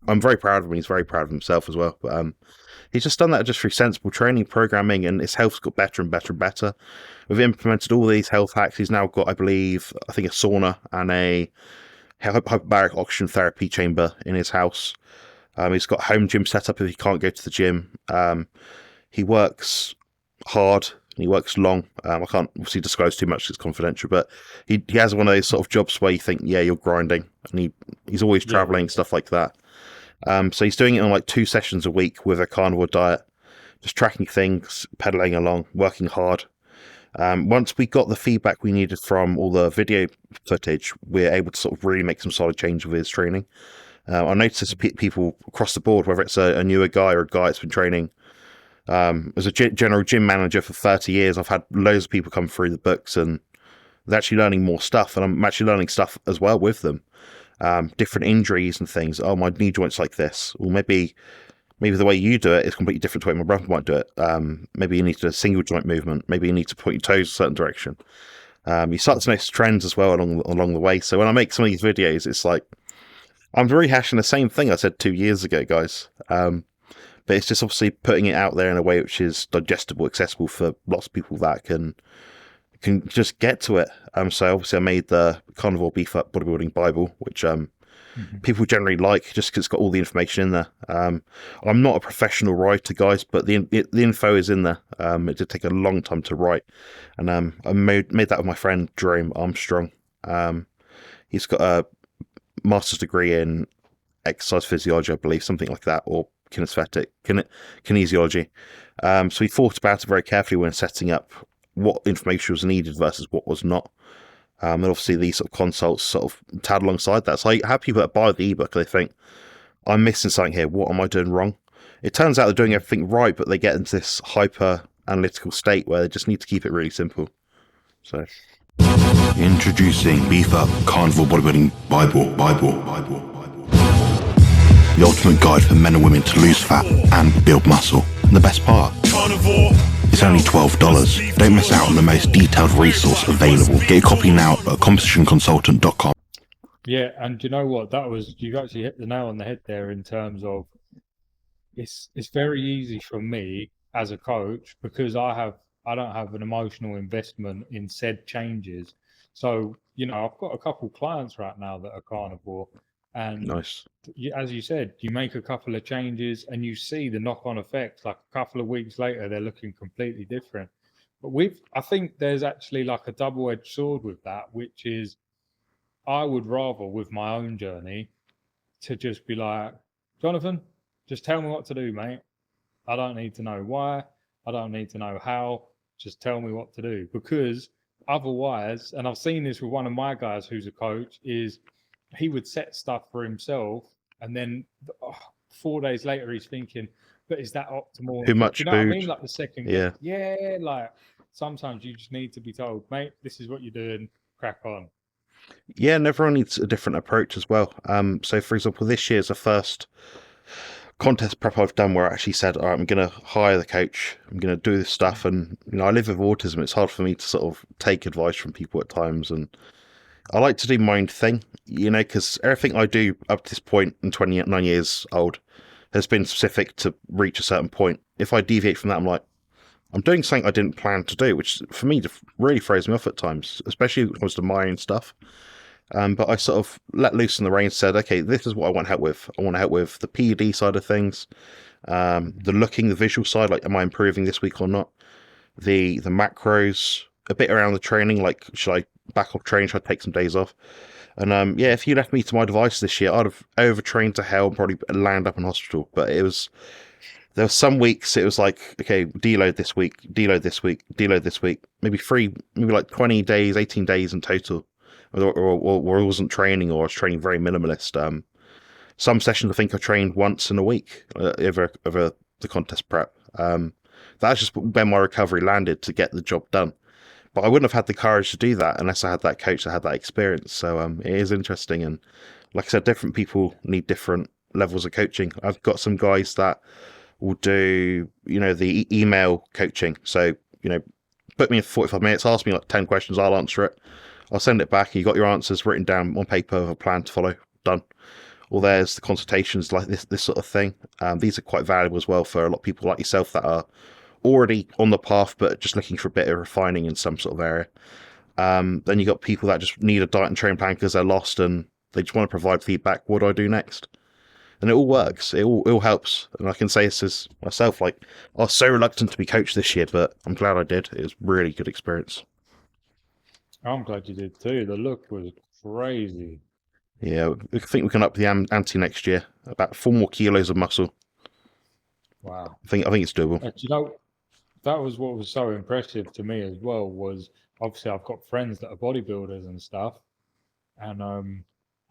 I'm very proud of him. He's very proud of himself as well. But he's just done that just through sensible training, programming, and his health's got better and better and better. We've implemented all these health hacks. He's now got, I think, a sauna and a hyperbaric oxygen therapy chamber in his house. He's got home gym set up if he can't go to the gym. He works hard. He works long. I can't obviously disclose too much, it's confidential, but he has one of those sort of jobs where you think, yeah, you're grinding, and he's always traveling, stuff like that. So he's doing it on like 2 sessions a week with a carnivore diet. just tracking things, pedaling along, working hard. Once we got the feedback we needed from all the video footage, we're able to sort of really make some solid change with his training. I noticed people across the board, whether it's a newer guy or a guy that's been training. As a general gym manager for 30 years, I've had loads of people come through the books and they're actually learning more stuff, and I'm actually learning stuff as well with them. Different injuries and things. Oh, my knee joint's like this. Well, maybe the way you do it is completely different to the way my brother might do it. Maybe you need to do a single joint movement. Maybe you need to point your toes a certain direction. You start to notice trends as well along the way. So when I make some of these videos, it's like I'm rehashing the same thing I said 2 years ago, guys. But it's just obviously putting it out there in a way which is digestible, accessible for lots of people that can just get to it. So obviously I made the Carnivore Beef Up Bodybuilding Bible, which people generally like just because it's got all the information in there. I'm not a professional writer, guys, but the info is in there. It did take a long time to write, and I made that with my friend Jerome Armstrong. He's got a master's degree in exercise physiology, I believe, something like that, or kinesiology. So he thought about it very carefully when setting up what information was needed versus what was not. And obviously these sort of consults sort of tad alongside that. So I have people that buy the ebook and they think, I'm missing something here. What am I doing wrong? It turns out they're doing everything right, but they get into this hyper analytical state where they just need to keep it really simple. So Introducing Beef Up Carnivore Bodybuilding Bible. The ultimate guide for men and women to lose fat and build muscle. And the best part, it's only $12. Don't miss out on the most detailed resource available. Get a copy now at compositionconsultant.com. Yeah, and you know what? You actually hit the nail on the head there in terms of it's very easy for me as a coach because I don't have an emotional investment in said changes. So, I've got a couple clients right now that are carnivore, and nice. As you said, you make a couple of changes and you see the knock-on effects. Like a couple of weeks later, they're looking completely different. But I think there's actually like a double-edged sword with that, which is I would rather, with my own journey, to just be like, Jonathan, just tell me what to do, mate. I don't need to know why. I don't need to know how. Just tell me what to do. Because otherwise, and I've seen this with one of my guys who's a coach, is he would set stuff for himself and then 4 days later he's thinking, but is that optimal? Too much you know food. What I mean? Like the second yeah. Yeah, like sometimes you just need to be told, mate, this is what you're doing, crack on. Yeah, and everyone needs a different approach as well. So for example, this year's the first contest prep I've done where I actually said, all right, I'm going to hire the coach, I'm going to do this stuff. And I live with autism. It's hard for me to sort of take advice from people at times, and I like to do my own thing, because everything I do up to this point, in 29 years old, has been specific to reach a certain point. If I deviate from that, I'm doing something I didn't plan to do, which for me really throws me off at times, especially when it comes to my own stuff. But I sort of let loose in the reins, said, okay, this is what I want help with. I want help with the PED side of things, the visual side, like, am I improving this week or not? The macros, a bit around the training, like, should I back off training? Should I take some days off? And if you left me to my devices this year, I'd have overtrained to hell and probably land up in hospital. But there were some weeks it was like, okay, deload this week, deload this week, deload this week, maybe like 20 days, 18 days in total. Or I wasn't training, or I was training very minimalist. Some sessions I think I trained once in a week over the contest prep. That's just when my recovery landed to get the job done. But I wouldn't have had the courage to do that unless I had that coach that had that experience. So it is interesting. And like I said, different people need different levels of coaching. I've got some guys that will do, the email coaching. So, put me in 45 minutes, ask me like 10 questions, I'll answer it. I'll send it back. You got your answers written down on paper with a plan to follow. Done. Or there's the consultations, like this sort of thing. These are quite valuable as well for a lot of people like yourself that are already on the path, but just looking for a bit of refining in some sort of area. Then you got people that just need a diet and training plan because they're lost and they just want to provide feedback. What do I do next? And it all works. It all helps. And I can say this as myself, like, I was so reluctant to be coached this year, but I'm glad I did. It was a really good experience. I'm glad you did too. The look was crazy. Yeah, I think we can up the ante next year. About 4 more kilos of muscle. Wow. I think it's doable. You know, that was what was so impressive to me as well. Was obviously I've got friends that are bodybuilders and stuff, and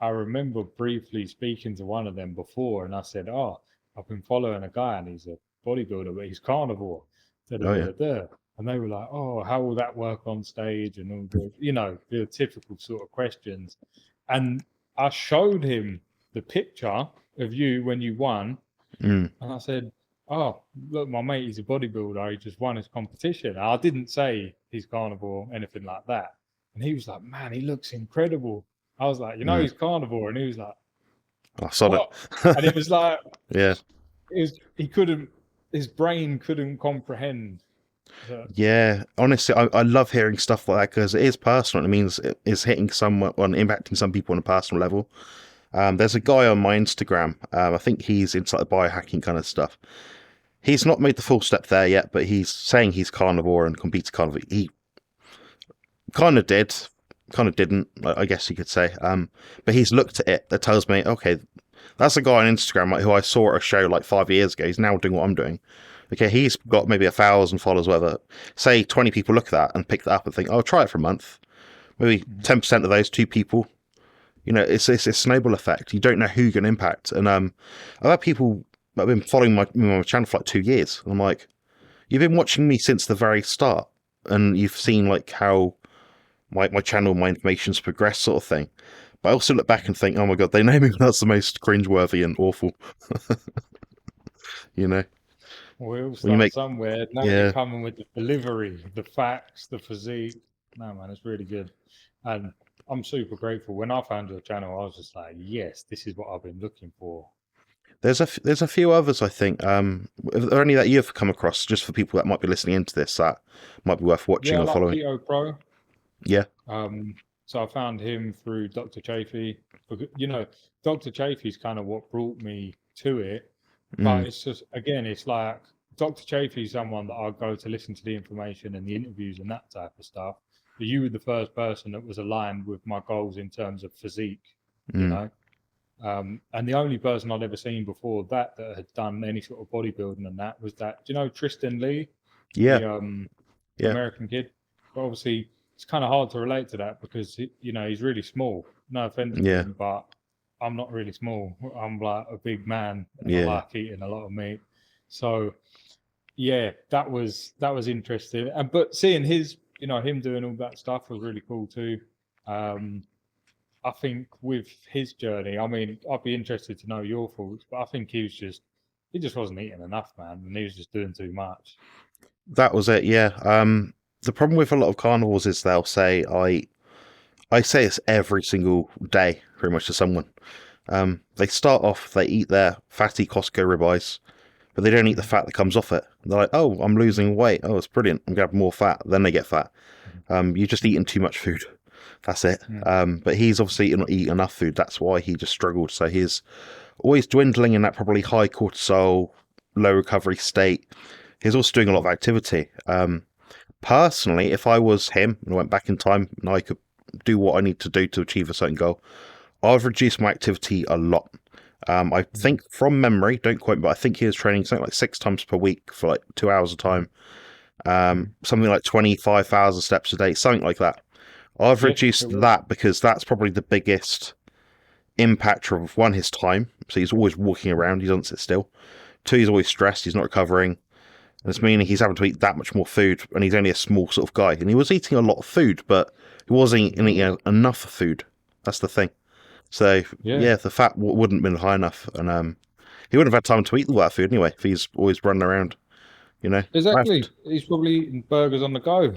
I remember briefly speaking to one of them before, and I said, "Oh, I've been following a guy, and he's a bodybuilder, but he's carnivore." Da, da, Oh da, yeah. da, da. And they were like, "Oh, how will that work on stage?" And all the, the typical sort of questions. And I showed him the picture of you when you won, Mm. and I said, "Oh, look, my mate, he's a bodybuilder. He just won his competition." I didn't say he's carnivore, anything like that. And he was like, "Man, he looks incredible." I was like, Mm. he's carnivore. And he was like, I saw "What?" it. And it was like, Yeah. his brain couldn't comprehend that. Yeah, honestly, I love hearing stuff like that because it is personal. It means it is hitting someone on impacting some people on a personal level. There's a guy on my Instagram. I think he's into like the biohacking kind of stuff. He's not made the full step there yet, but he's saying he's carnivore and competes carnivore. He kind of did, kind of didn't, I guess you could say. But he's looked at it. That tells me, okay, that's a guy on Instagram like, who I saw at a show like 5 years ago. He's now doing what I'm doing. Okay, he's got maybe 1,000 followers, whatever. Say 20 people look at that and pick that up and think, "Oh, I'll try it for a month." Maybe 10% of those, 2 people. It's a snowball effect. You don't know who you're going to impact. And I've had people that have been following my channel for like 2 years. And I'm like, you've been watching me since the very start, and you've seen like how my channel, my information's progressed, sort of thing. But I also look back and think, oh my god, they know me when that's the most cringeworthy and awful. you know, We all when you start make somewhere. Now you're yeah. coming with the delivery, the facts, the physique. No, man, it's really good. And I'm super grateful. When I found your channel, I was just like, yes, this is what I've been looking for. There's a few others, I think. Are there any that you've come across, just for people that might be listening into this, that might be worth watching Yeah, or like following? Keto Pro. Yeah. So I found him through Dr. Chafee. Dr. Chafee's kind of what brought me to it. But it's just, again, it's like Dr. Chafee's someone that I'll go to listen to the information and the interviews and that type of stuff. But you were the first person that was aligned with my goals in terms of physique, you know. And the only person I'd ever seen before that had done any sort of bodybuilding and that was that. Do you know Tristan Lee? Yeah. The Yeah. American kid. But obviously, it's kind of hard to relate to that because he's really small. No offense to him, but I'm not really small. I'm like a big man, and I like eating a lot of meat. So yeah, that was interesting. And but seeing him doing all that stuff was really cool too. I think with his journey, I mean, I'd be interested to know your thoughts, but I think he just wasn't eating enough, man, and he was just doing too much. That was it, yeah. The problem with a lot of carnivores is they'll say, I say this every single day, pretty much, to someone. They start off, they eat their fatty Costco ribeyes, but they don't eat the fat that comes off it. They're like, oh, I'm losing weight. Oh, it's brilliant. I'm going to have more fat. Then they get fat. You're just eating too much food. That's it. But he's obviously not eating enough food. That's why he just struggled. So he's always dwindling in that probably high cortisol, low recovery state. He's also doing a lot of activity. Personally, if I was him and I went back in time and I could do what I need to do to achieve a certain goal, I've reduced my activity a lot. I think from memory, don't quote me, but I think he was training something like 6 times per week for like 2 hours a time. Something like 25,000 steps a day, something like that. I've reduced that because that's probably the biggest impact of, one, his time. So he's always walking around, he doesn't sit still. 2, he's always stressed, he's not recovering. And it's meaning he's having to eat that much more food, and he's only a small sort of guy. And he was eating a lot of food, but he wasn't eating enough food. That's the thing. So, yeah, the fat wouldn't have been high enough. And he wouldn't have had time to eat all that food anyway, if he's always running around, Exactly. He's probably eating burgers on the go.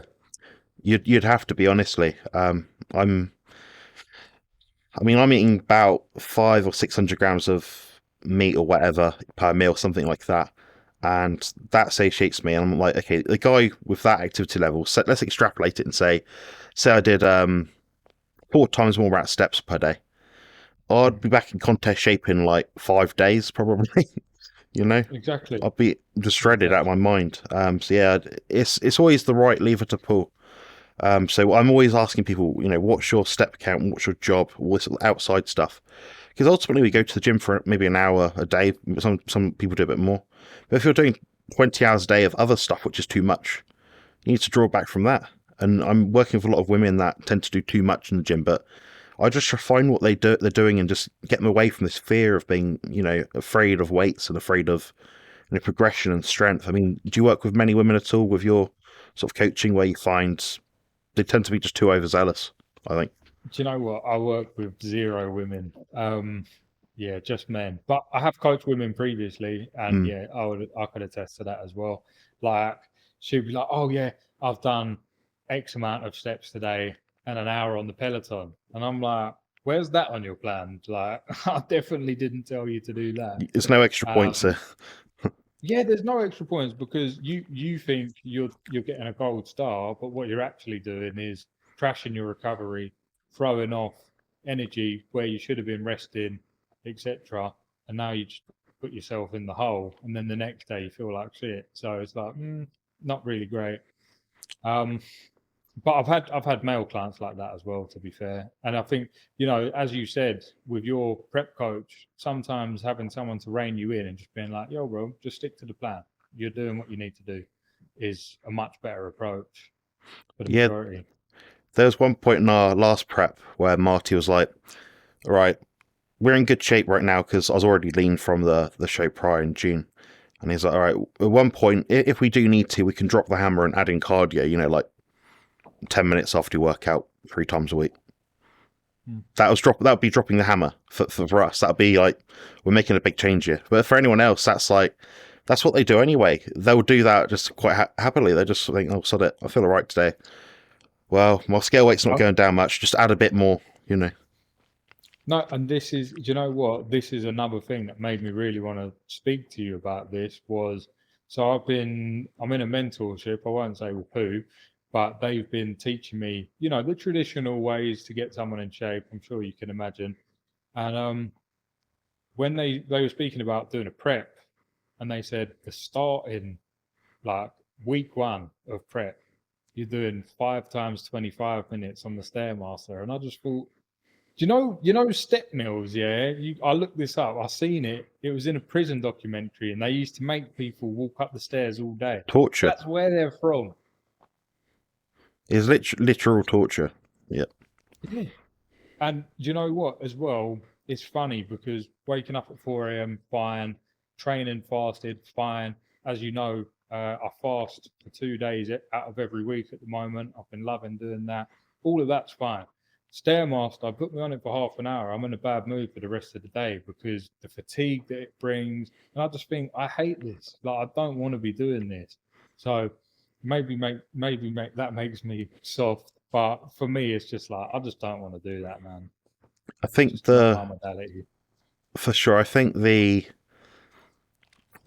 You'd have to be, honestly. I'm eating about 500 or 600 grams of meat or whatever per meal, something like that. And that satiates me. And I'm like, okay, the guy with that activity level, so let's extrapolate it and say I did 4 times more amount of steps per day. I'd be back in contest shape in like 5 days, probably. Exactly. I'd be just shredded out of my mind. So yeah, it's always the right lever to pull. So I'm always asking people, what's your step count? What's your job? What's outside stuff? because ultimately we go to the gym for maybe an hour a day. Some people do a bit more, but if you're doing 20 hours a day of other stuff, which is too much, you need to draw back from that. And I'm working with a lot of women that tend to do too much in the gym, but I just refine what they're doing and just get them away from this fear of being, afraid of weights and afraid of progression and strength. I mean, do you work with many women at all with your sort of coaching where you find they tend to be just too overzealous, I think? Do you know what? I work with 0 women. Yeah, just men. But I have coached women previously, and yeah, I could attest to that as well. Like she'd be like, "Oh yeah, I've done X amount of steps today and an hour on the Peloton," and I'm like, "Where's that on your plan?" Like, I definitely didn't tell you to do that. There's no extra points there. Yeah, there's no extra points because you think you're getting a gold star, but what you're actually doing is crashing your recovery, throwing off energy where you should have been resting, etc. And now you just put yourself in the hole, and then the next day you feel like shit. So it's like not really great. But I've had male clients like that as well, to be fair. And I think, as you said, with your prep coach, sometimes having someone to rein you in and just being like, "Yo, bro, just stick to the plan. You're doing what you need to do," is a much better approach for the majority. There was one point in our last prep where Marty was like, "All right, we're in good shape right now," because I was already lean from the show prior in June. And he's like, "All right, at one point, if we do need to, we can drop the hammer and add in cardio, like 10 minutes after you work out 3 times a week." That would be dropping the hammer for us. That would be like, we're making a big change here. But for anyone else, that's what they do anyway. They'll do that just quite happily. They just think, "Oh, sod it, I feel all right today. Well, my scale weight's not going down much. Just add a bit more." No, and do you know what? This is another thing that made me really want to speak to you about this so I'm in a mentorship. I won't say with who, but they've been teaching me, the traditional ways to get someone in shape. I'm sure you can imagine. And when they were speaking about doing a prep, and they said the starting, like week 1 of prep, you're doing 5 times 25 minutes on the Stairmaster, and I just thought, you know step mills, yeah? I looked this up. I seen it. It was in a prison documentary, and they used to make people walk up the stairs all day. Torture. That's where they're from. It's literal torture. Yep. Yeah. And do you know what? As well, it's funny because waking up at 4 a.m. fine, training fasted fine. As you know, I fast for 2 days out of every week at the moment. I've been loving doing that. All of that's fine. Stairmaster, put me on it for half an hour. I'm in a bad mood for the rest of the day because the fatigue that it brings, and I just think I hate this. Like, I don't want to be doing this. So maybe that makes me soft, but for me, it's just like I just don't want to do that, man. I think for sure. I think the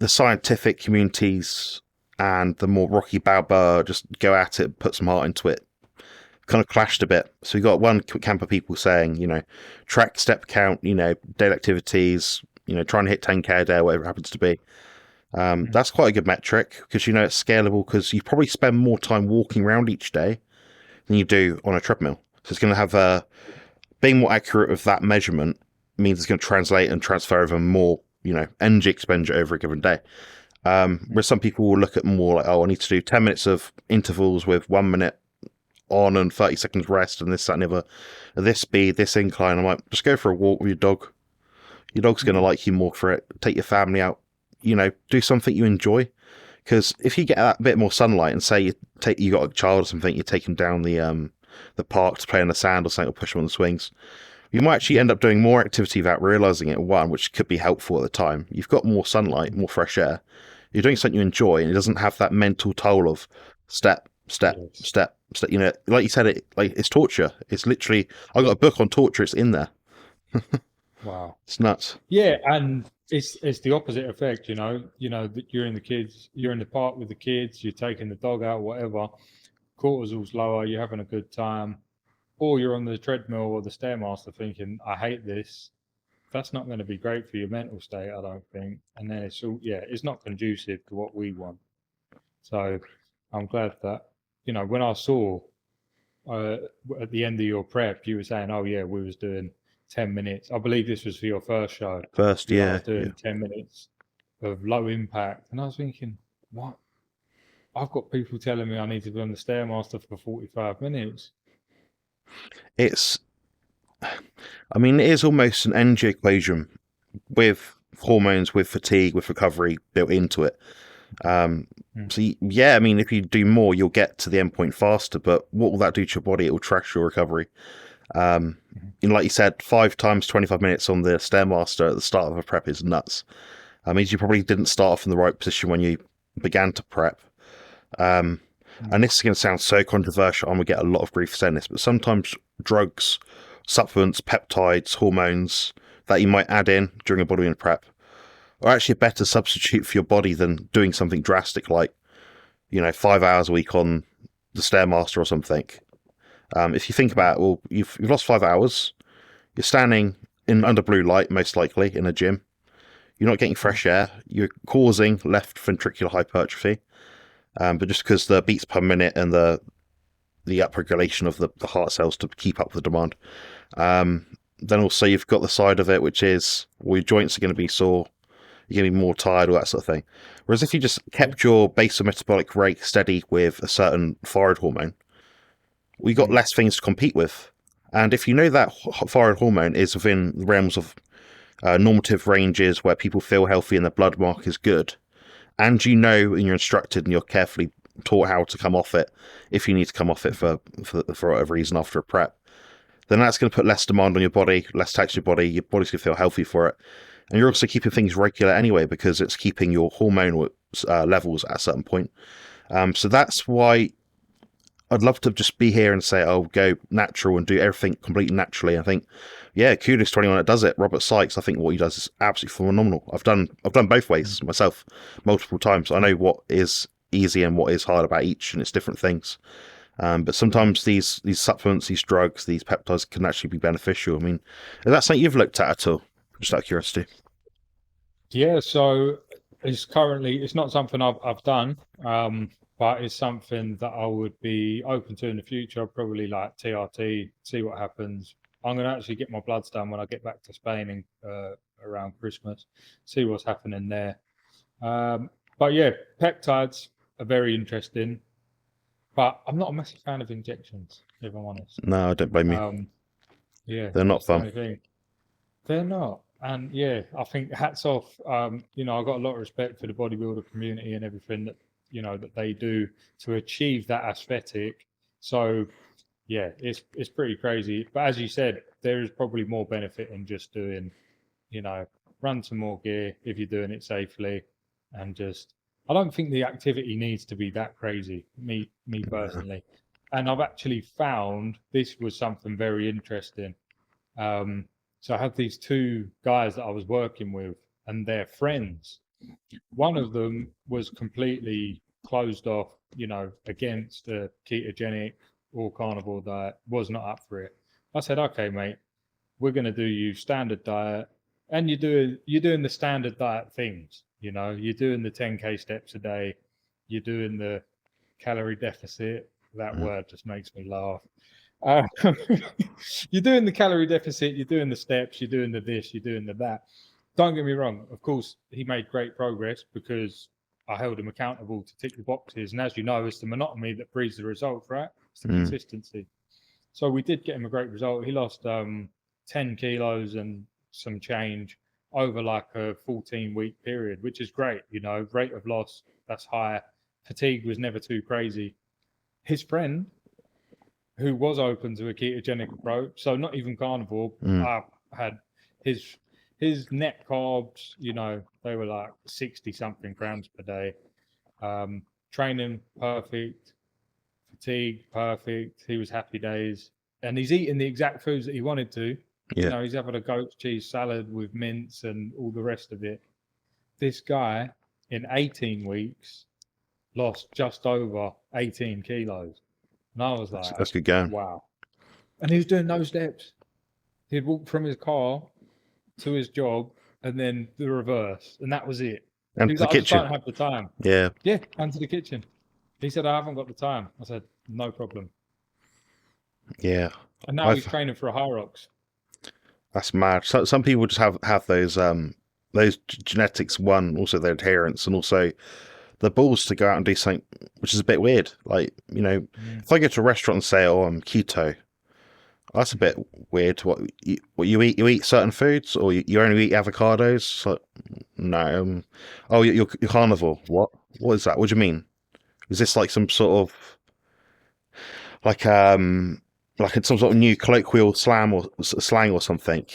scientific communities and the more Rocky Balboa just go at it, put some heart into it, kind of clashed a bit. So we got one camp of people saying, track step count, daily activities, trying to hit 10K a day, whatever it happens to be. That's quite a good metric because it's scalable because you probably spend more time walking around each day than you do on a treadmill. So it's going to have being more accurate with that measurement means it's going to translate and transfer over more, energy expenditure over a given day. Where some people will look at more like, "Oh, I need to do 10 minutes of intervals with 1 minute on and 30 seconds rest and this, that, and the other, this speed, this incline." I'm like, just go for a walk with your dog. Your dog's going to like you more for it. Take your family out, do something you enjoy. Because if you get that bit more sunlight and say you got a child or something, you take them down the park to play in the sand or something, or push them on the swings, you might actually end up doing more activity without realizing it. One, which could be helpful at the time. You've got more sunlight, more fresh air. You're doing something you enjoy, and it doesn't have that mental toll of step. Like you said, it's torture. It's literally, I got a book on torture. It's in there. Wow, it's nuts. Yeah, and it's the opposite effect. That you're in the park with the kids. You're taking the dog out, whatever. Cortisol's lower. You're having a good time, or you're on the treadmill or the Stairmaster thinking, "I hate this." That's not going to be great for your mental state, I don't think. And then it's not conducive to what we want. So I'm glad that, when I saw at the end of your prep, you were saying, "Oh yeah, we was doing 10 minutes. I believe this was for your first show. First, I yeah, was doing yeah. 10 minutes of low impact. And I was thinking, what? I've got people telling me I need to be on the Stairmaster for 45 minutes. It's, I mean, it is almost an energy equation with hormones, with fatigue, with recovery built into it. So yeah, I mean, if you do more, you'll get to the end point faster. But what will that do to your body? It will trash your recovery. And like you said, 5 times 25 minutes on the Stairmaster at the start of a prep is nuts. That means you probably didn't start off in the right position when you began to prep. And this is going to sound so controversial. I'm going to get a lot of grief for saying this, but sometimes drugs, supplements, peptides, hormones that you might add in during a bodybuilding prep are actually a better substitute for your body than doing something drastic like, 5 hours a week on the Stairmaster or something. If you think about it, well, you've lost 5 hours. You're standing in under blue light, most likely, in a gym. You're not getting fresh air. You're causing left ventricular hypertrophy. But just because the beats per minute and the upregulation of the heart cells to keep up with the demand. Then also you've got the side of it, which is, well, your joints are going to be sore. You're going to be more tired, all that sort of thing. Whereas if you just kept your basal metabolic rate steady with a certain thyroid hormone, we got less things to compete with. And if you know that thyroid hormone is within the realms of normative ranges where people feel healthy and their blood mark is good, and and you're instructed and you're carefully taught how to come off it if you need to come off it for whatever reason after a prep, then that's going to put less demand on your body, less tax on your body. Your body's going to feel healthy for it. And you're also keeping things regular anyway because it's keeping your hormone levels at a certain point. So that's why I'd love to just be here and say, oh, go natural and do everything completely naturally. I think, yeah, kudos to anyone that does it. Robert Sykes, I think what he does is absolutely phenomenal. I've done both ways myself multiple times. I know what is easy and what is hard about each, and it's different things. But sometimes these supplements, these drugs, these peptides can actually be beneficial. I mean, is that something you've looked at all? Just out of curiosity. Yeah, so it's not something I've done, but it's something that I would be open to in the future. Probably like TRT, see what happens. I'm going to actually get my bloods done when I get back to Spain around Christmas, see what's happening there. But yeah, peptides are very interesting, but I'm not a massive fan of injections, if I'm honest. No, I don't blame you. Yeah, They're not fun. They're not. And yeah, I think hats off. I've got a lot of respect for the bodybuilder community and everything that, that they do to achieve that aesthetic. So yeah, it's pretty crazy. But as you said, there is probably more benefit in just doing, run some more gear if you're doing it safely, and just, I don't think the activity needs to be that crazy, me personally. And I've actually found this was something very interesting. So I had these 2 guys that I was working with and their friends. One of them was completely closed off, against a ketogenic or carnivore diet, was not up for it. I said, okay, mate, we're going to do you standard diet, and you're doing the standard diet things, you're doing the 10K steps a day, you're doing the calorie deficit. That word just makes me laugh. You're doing the calorie deficit, you're doing the steps, you're doing the this, you're doing the that. Don't get me wrong. Of course, he made great progress because I held him accountable to tick the boxes. And as you know, it's the monotony that breeds the results, right? It's the consistency. So we did get him a great result. He lost 10 kilos and some change over like a 14-week period, which is great. Rate of loss, that's high. Fatigue was never too crazy. His friend, who was open to a ketogenic approach, so not even carnivore, had his net carbs, they were like 60 something grams per day. Training perfect, fatigue perfect. He was happy days, and he's eating the exact foods that he wanted to. Yeah. He's having a goat cheese salad with mince and all the rest of it. This guy in 18 weeks lost just over 18 kilos. And I was like, that's good going. Wow. And he was doing no steps. He'd walk from his car to his job and then the reverse. And that was it. And he was the like, kitchen. I just don't have the time. Yeah. Yeah, and to the kitchen. He said, I haven't got the time. I said, no problem. Yeah. And now he's training for a High Rocks. That's mad. So, some people just have those genetics, one, also their adherence, and also the balls to go out and do something which is a bit weird. Like, if I go to a restaurant and say, "Oh, I'm keto," that's a bit weird. What you eat certain foods, or you only eat avocados? So, no. Oh, you're carnivore. What? What is that? What do you mean? Is this like some sort of like like some sort of new colloquial slang or something?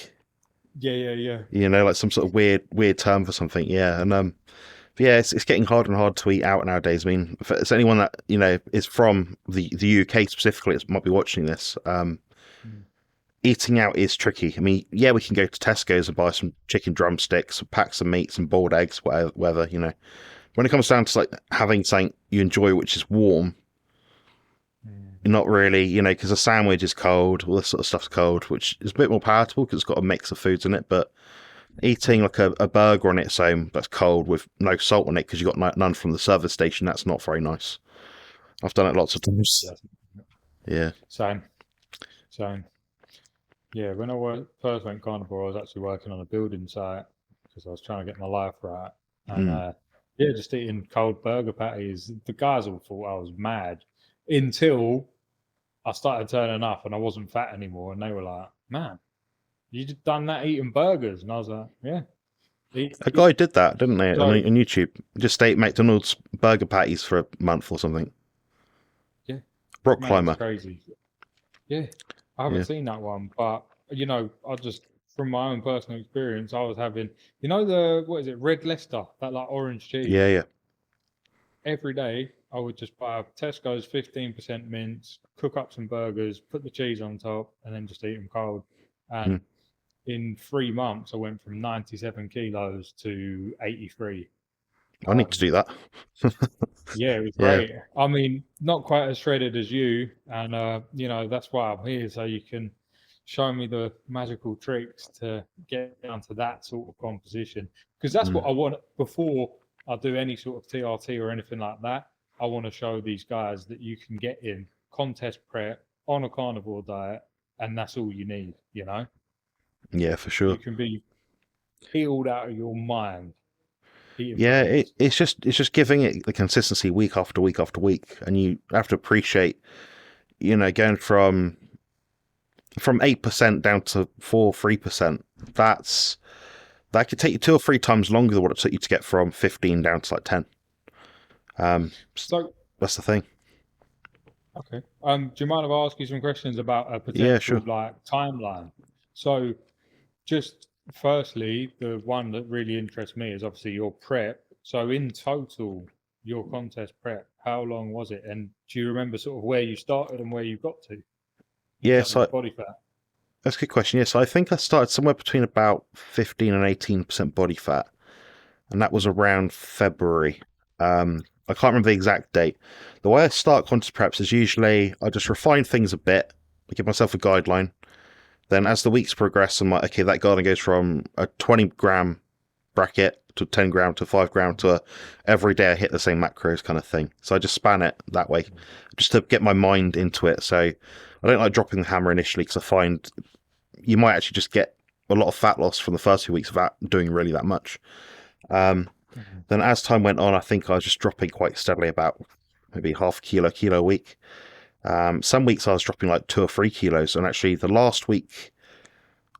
Like some sort of weird term for something. Yeah, and yeah, it's getting harder and harder to eat out nowadays. I mean, if it's anyone that is from the UK specifically, it might be watching this. Eating out is tricky. I mean, yeah, we can go to Tesco's and buy some chicken drumsticks, packs of meat, some boiled eggs, whatever. When it comes down to like having something you enjoy which is warm, you're not really, because a sandwich is cold, all this sort of stuff's cold, which is a bit more palatable because it's got a mix of foods in it. But eating like a burger on its own that's cold with no salt on it because you got none from the service station, that's not very nice. I've done it lots of times. Yeah. Same. Yeah, when I first went carnivore, I was actually working on a building site because I was trying to get my life right. And yeah, just eating cold burger patties. The guys all thought I was mad until I started turning up and I wasn't fat anymore. And they were like, "Man, you just done that eating burgers?" And I was like, "Yeah." A guy did that, didn't they, So- on YouTube? Just ate McDonald's burger patties for a month or something. Yeah. Rock Man, climber. it's crazy. Yeah, I haven't seen that one, but I just from my own personal experience, I was having, what is it, Red Leicester, that like orange cheese. Yeah. Every day, I would just buy Tesco's 15% mince, cook up some burgers, put the cheese on top, and then just eat them cold. And in 3 months, I went from 97 kilos to 83. I need to do that. Yeah, it was great. I mean, not quite as shredded as you, and that's why I'm here, so you can show me the magical tricks to get down to that sort of composition. Because that's what I want before I do any sort of TRT or anything like that. I want to show these guys that you can get in contest prep on a carnivore diet, and that's all you need. Yeah, for sure. You can be healed out of your mind. Yeah, it's just giving it the consistency week after week after week, and you have to appreciate, going from 8% down to 3%. That could take you 2 or 3 times longer than what it took you to get from 15 down to like 10. So that's the thing. Okay. Do you mind if I ask you some questions about a potential like timeline? So, just firstly, the one that really interests me is obviously your prep. So, in total, your contest prep, how long was it? And do you remember sort of where you started and where you got to? Yes, body fat. That's a good question. Yes, I think I started somewhere between about 15 and 18% body fat, and that was around February. I can't remember the exact date. The way I start contest preps is usually I just refine things a bit, I give myself a guideline. Then as the weeks progress, I'm like, okay, that guideline goes from a 20-gram bracket to 10 gram to 5 gram to every day I hit the same macros kind of thing. So I just span it that way, just to get my mind into it. So I don't like dropping the hammer initially because I find you might actually just get a lot of fat loss from the first few weeks without doing really that much. Then as time went on, I think I was just dropping quite steadily, about maybe half kilo a week. Some weeks I was dropping like 2 or 3 kilos, and actually the last week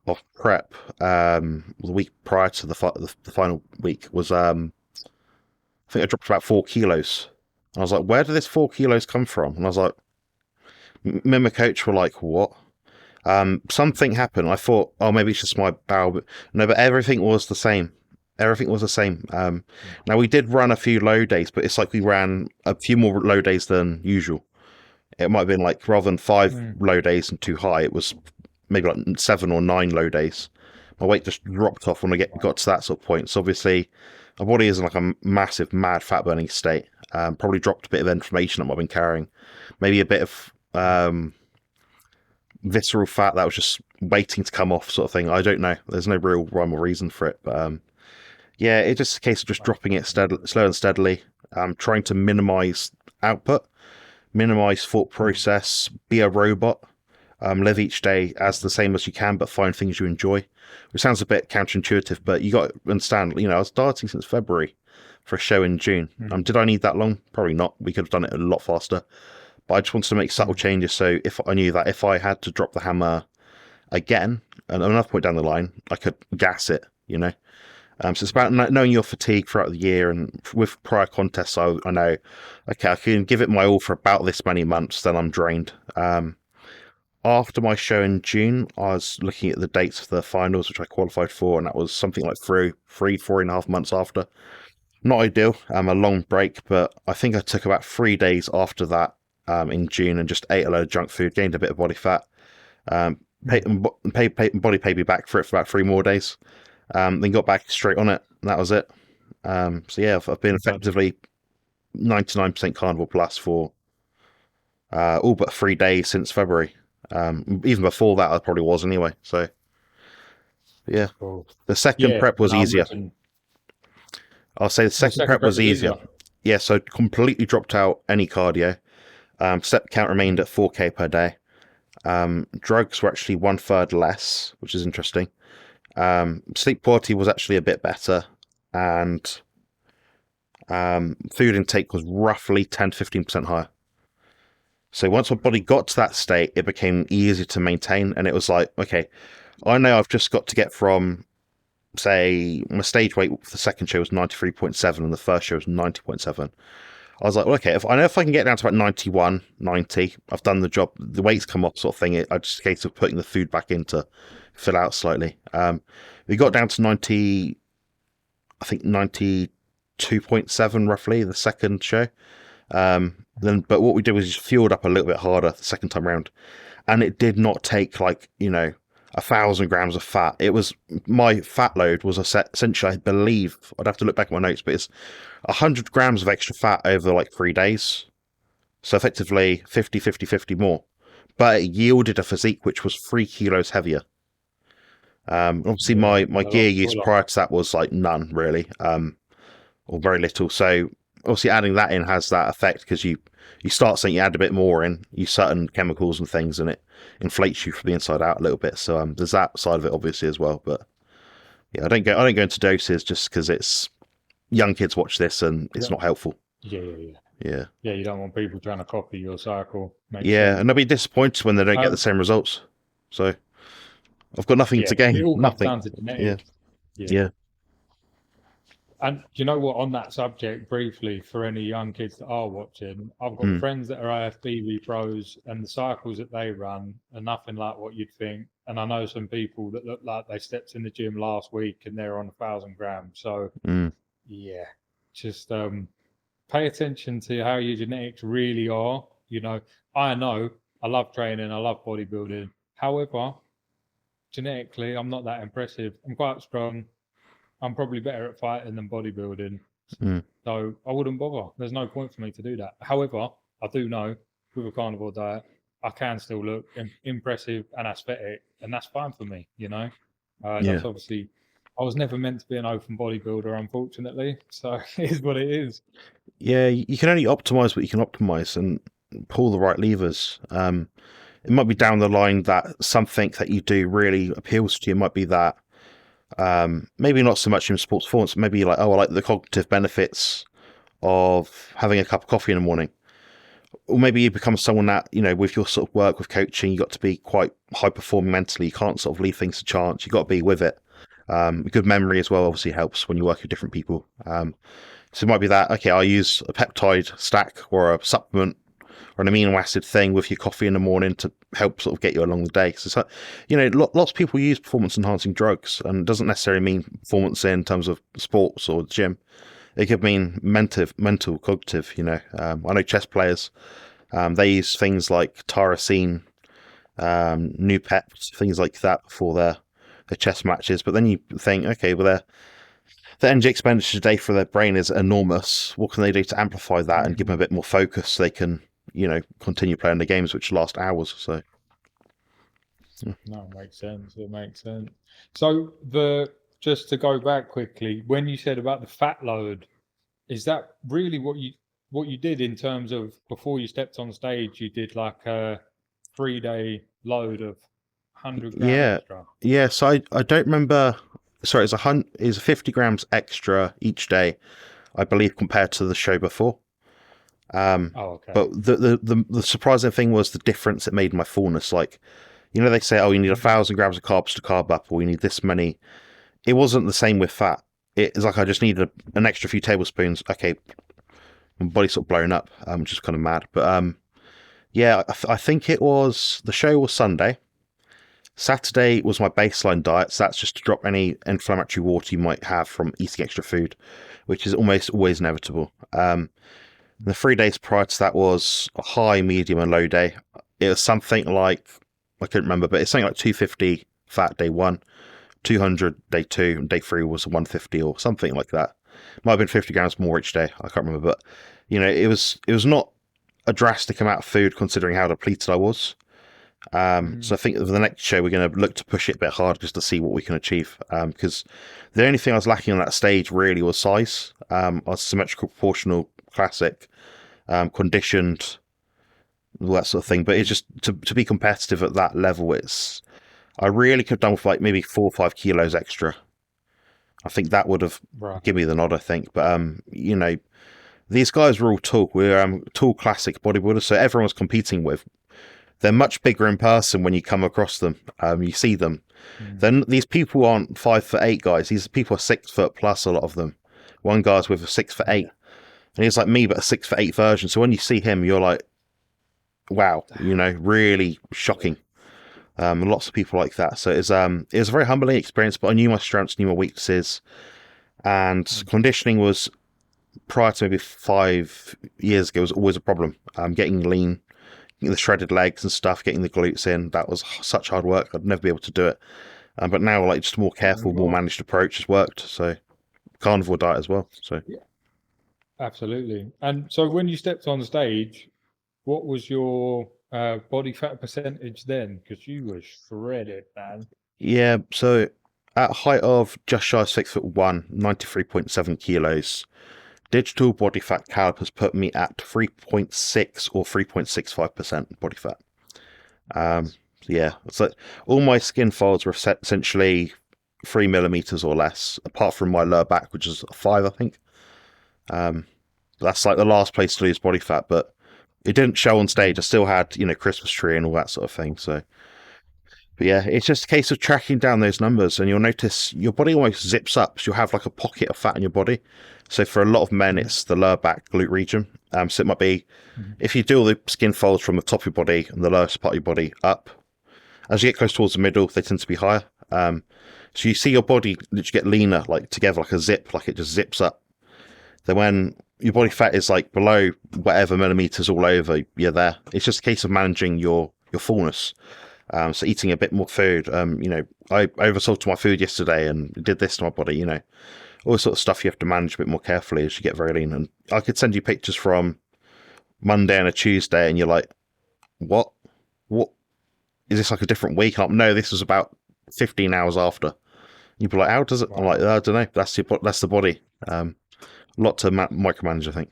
of prep, the week prior to the final week, was I think I dropped about 4 kilos. And I was like, where did this 4 kilos come from? And I was like, me and my coach were like, what? Something happened. I thought, oh, maybe it's just my bowel. No, but everything was the same. Everything was the same. Now, we did run a few low days, but it's like we ran a few more low days than usual. It might have been like, rather than 5 low days and 2 high, it was maybe like 7 or 9 low days. My weight just dropped off when I got to that sort of point. So obviously, my body is in like a massive, mad fat burning state. Probably dropped a bit of inflammation that I've been carrying. Maybe a bit of visceral fat that was just waiting to come off, sort of thing. I don't know. There's no real rhyme or reason for it. But yeah, it's just a case of just dropping it slow and steadily. Trying to minimize output, minimize thought process, be a robot, Live each day as the same as you can, but find things you enjoy, which sounds a bit counterintuitive, but you got to understand, I was dieting since February for a show in June. Did I need that long? Probably not. We could have done it a lot faster, but I just wanted to make subtle changes. So if I knew that if I had to drop the hammer again, and another point down the line, I could gas it, So it's about knowing your fatigue throughout the year, and with prior contests, I know, okay, I can give it my all for about this many months, then I'm drained. After my show in June, I was looking at the dates of the finals, which I qualified for, and that was something like 4.5 months after. Not ideal, a long break, but I think I took about 3 days after that in June and just ate a load of junk food, gained a bit of body fat. Body paid me back for it for about 3 more days. Then got back straight on it, and that was it. So yeah, I've been effectively 99% Carnivore Plus for all but 3 days since February. Even before that, I probably was anyway. So yeah, the second prep was easier. I'll say the second prep was easier. Yeah, so completely dropped out any cardio. Step count remained at 4K per day. Drugs were actually 1/3 less, which is interesting. Sleep quality was actually a bit better, and food intake was roughly 10 to 15% higher. So once my body got to that state, it became easier to maintain, and it was like, okay, I know I've just got to get from, say, my stage weight for the second show was 93.7 and the first show was 90.7. I was like, well, okay, if I can get down to about 91, 90, I've done the job, the weight's come off sort of thing. It's just a case of putting the food back in to fill out slightly. We got down to 90, I think 92.7 roughly the second show. But what we did was just fueled up a little bit harder the second time around, and it did not take 1,000 grams of fat. It was, my fat load was essentially, I believe, I'd have to look back at my notes, but it's 100 grams of extra fat over 3 days. So effectively 50 more, but it yielded a physique which was 3 kilos heavier. Obviously my gear use prior to that was none really, or very little. So obviously adding that in has that effect, because you start saying you add a bit more in, use certain chemicals and things, and it inflates you from the inside out a little bit. So there's that side of it obviously as well. But yeah, I don't go into doses just because it's young kids watch this and it's not helpful. Yeah, you don't want people trying to copy your cycle. And they'll be disappointed when they don't get the same results. So I've got nothing to gain. It all nothing. comes down to genetics. Yeah. And you know what, on that subject, briefly, for any young kids that are watching, I've got friends that are IFBB pros, and the cycles that they run are nothing like what you'd think. And I know some people that look like they stepped in the gym last week and they're on 1,000 grams. So yeah, just pay attention to how your genetics really are. I know I love training, I love bodybuilding. However, genetically, I'm not that impressive. I'm quite strong. I'm probably better at fighting than bodybuilding. So I wouldn't bother. There's no point for me to do that. However, I do know with a carnivore diet, I can still look impressive and aesthetic, and that's fine for me, That's obviously, I was never meant to be an open bodybuilder, unfortunately. So it is what it is. Yeah, you can only optimize what you can optimize and pull the right levers. It might be down the line that something that you do really appeals to you. It might be that maybe not so much in sports performance, maybe I like the cognitive benefits of having a cup of coffee in the morning. Or maybe you become someone that, with your sort of work with coaching, you got to be quite high performing mentally. You can't sort of leave things to chance. You got to be with it. Good memory as well obviously helps when you work with different people. So it might be that, okay, I use a peptide stack or a supplement or an amino acid thing with your coffee in the morning to help sort of get you along the day. So, lots of people use performance enhancing drugs, and it doesn't necessarily mean performance in terms of sports or gym. It could mean mental, cognitive, I know chess players, they use things like tyrosine, new peps, things like that before their chess matches. But then you think, okay, well, the energy expenditure today for their brain is enormous. What can they do to amplify that and give them a bit more focus so they can, continue playing the games which last hours? So no, it makes sense. It makes sense. So just to go back quickly, when you said about the fat load, is that really what you did in terms of before you stepped on stage? You did like a 3-day load of 100 gram Yeah, extra. yeah. So I don't remember. Sorry, it's 50 grams extra each day, I believe, compared to the show before. Oh, okay. But the surprising thing was the difference it made in my fullness. Like, you know, they say, oh, you need 1,000 grams of carbs to carb up, or you need this many. It wasn't the same with fat. It's like I just needed an extra few tablespoons. Okay, my body's sort of blown up, which is kind of mad. But yeah, I think it was the show was Sunday. Saturday was my baseline diet, so that's just to drop any inflammatory water you might have from eating extra food, which is almost always inevitable. The 3 days prior to that was a high, medium, and low day. It was something like, I couldn't remember, but it's something like 250 fat day 1, 200 day 2, and day 3 was 150 or something like that. Might have been 50 grams more each day. I can't remember, but you know, it was not a drastic amount of food considering how depleted I was. So I think for the next show we're going to look to push it a bit harder just to see what we can achieve. Because the only thing I was lacking on that stage really was size. I was symmetrical, proportional, classic, conditioned, all that sort of thing. But it's just to be competitive at that level. I really could have done with like maybe 4 or 5 kilos extra. I think that would have given me the nod. I think, but you know, these guys were all tall. We're tall, classic bodybuilders, so everyone was competing with. They're much bigger in person when you come across them. You see them. Then these people aren't 5'8" guys. These people are 6 foot plus. A lot of them. One guy's with a 6'8", and he's like me, but a 6'8" version. So when you see him, you're like, wow, you know, really shocking. Lots of people like that. So it was a very humbling experience. But I knew my strengths, knew my weaknesses, and conditioning was prior to maybe 5 years ago was always a problem. Getting lean. The shredded legs and stuff, getting the glutes in, that was such hard work. I'd never be able to do it. But now, like, just a more careful, more managed approach has worked. So, carnivore diet as well. So, yeah, absolutely. And so, when you stepped on stage, what was your body fat percentage then? Because you were shredded, man. Yeah. So, at a height of just shy of 6'1", 93.7 kilos. Digital body fat calipers put me at 3.6 or 3.65% body fat. Yeah, it's like all my skin folds were essentially 3 millimeters or less, apart from my lower back, which is 5, I think. That's like the last place to lose body fat, but it didn't show on stage. I still had, you know, Christmas tree and all that sort of thing. So, but yeah, it's just a case of tracking down those numbers, and you'll notice your body almost zips up. So you'll have like a pocket of fat in your body. So for a lot of men, it's the lower back glute region. So it might be, if you do all the skin folds from the top of your body and the lowest part of your body up, as you get close towards the middle, they tend to be higher. So you see your body literally get leaner, like together, like a zip, like it just zips up. Then when your body fat is like below whatever millimeters all over, you're there. It's just a case of managing your fullness. So eating a bit more food. You know, I oversold to my food yesterday and did this to my body, you know. All the sort of stuff you have to manage a bit more carefully as you get very lean. And I could send you pictures from Monday and a Tuesday, and you're like, what is this, like a different week? I'm like, no, this was about 15 hours after. You'd be like, how does it? I'm like, I don't know. That's the body. A lot to micromanage, I think.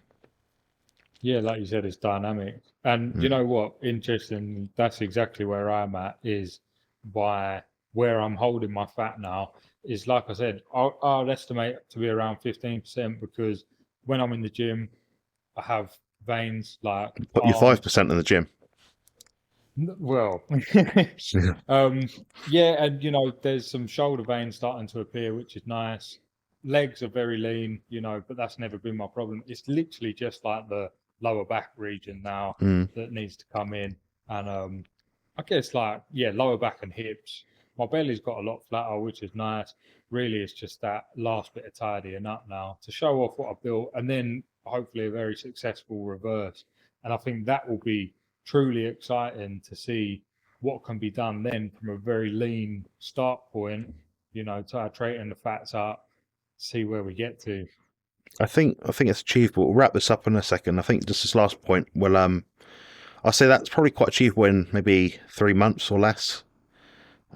Yeah, like you said, it's dynamic. And you know what? Interesting. That's exactly where I'm at, is by where I'm holding my fat now. Is like I said, I'll estimate to be around 15%, because when I'm in the gym, I have veins like Put your 5% in the gym. Well, yeah, and you know, there's some shoulder veins starting to appear, which is nice. Legs are very lean, you know, but that's never been my problem. It's literally just like the lower back region now that needs to come in, and I guess like, yeah, lower back and hips. My belly's got a lot flatter, which is nice. Really, it's just that last bit of tidying up now to show off what I built, and then hopefully a very successful reverse. And I think that will be truly exciting to see what can be done then from a very lean start point, you know, titrating the fats up, see where we get to. I think it's achievable. We'll wrap this up in a second. I think just this last point, well, I'll say that's probably quite achievable in maybe 3 months or less.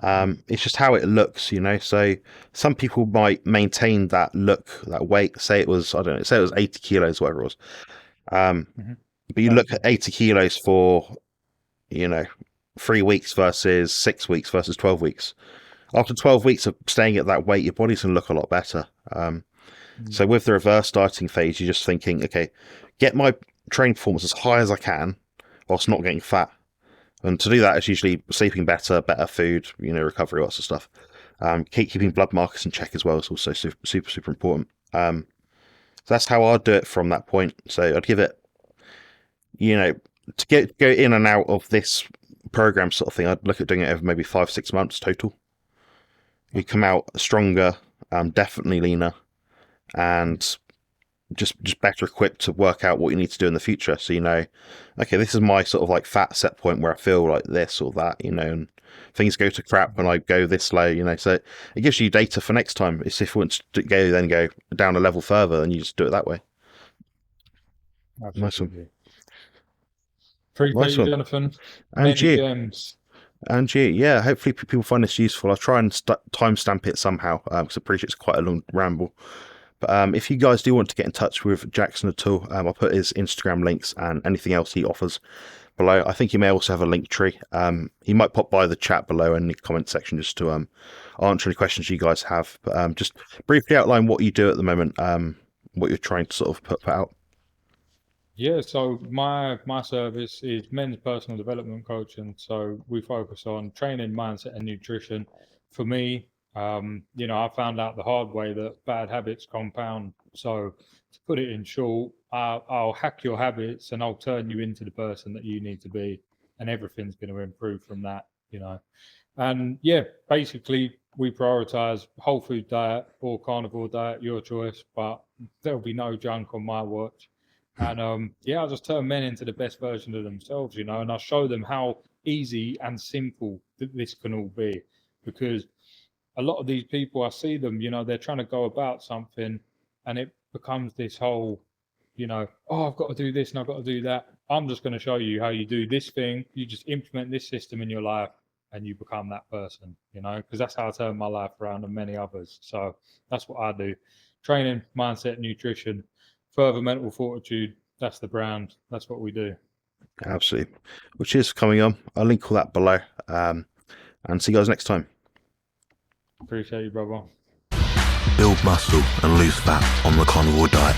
It's just how it looks, you know. So some people might maintain that look, that weight. Say it was, I don't know, say it was 80 kilos, whatever it was. But you look at 80 kilos for, you know, 3 weeks versus 6 weeks versus 12 weeks. After 12 weeks of staying at that weight, your body's going to look a lot better. So with the reverse dieting phase, you're just thinking, okay, get my training performance as high as I can whilst not getting fat. And to do that, it's usually sleeping better food, recovery, lots of stuff. Keeping blood markers in check as well is also super, super important. So that's how I'd do it from that point. So I'd give it, to go in and out of this program sort of thing, I'd look at doing it over maybe 5-6 months total. You come out stronger, definitely leaner, and just better equipped to work out what you need to do in the future. So okay, this is my sort of like fat set point where I feel like this or that, and things go to crap when I go this low, so it gives you data for next time. It's if you want to go down a level further, and you just do it that way. Absolutely. Nice one. Appreciate you, Jonathan. And Many you. gems. And yeah, hopefully people find this useful. I'll try and timestamp it somehow, because I appreciate it's quite a long ramble. But if you guys do want to get in touch with Jackson at all, I'll put his Instagram links and anything else he offers below. I think he may also have a link tree. He might pop by the chat below in the comment section just to answer any questions you guys have. But just briefly outline what you do at the moment, what you're trying to sort of put out. Yeah, so my service is men's personal development coaching. So we focus on training, mindset, and nutrition. For me, I found out the hard way that bad habits compound. So to put it in short, I'll hack your habits and I'll turn you into the person that you need to be, and everything's going to improve from that. And yeah, basically we prioritize whole food diet or carnivore diet, your choice, but there'll be no junk on my watch. And I just turn men into the best version of themselves, and I show them how easy and simple this can all be. Because a lot of these people, I see them, they're trying to go about something, and it becomes this whole, oh, I've got to do this and I've got to do that. I'm just going to show you how you do this thing. You just implement this system in your life and you become that person, because that's how I turn my life around and many others. So that's what I do. Training, mindset, nutrition, further mental fortitude. That's the brand. That's what we do. Absolutely. Which is coming on. I'll link all that below. And see you guys next time. Appreciate you, brother. Build muscle and lose fat on the carnivore diet.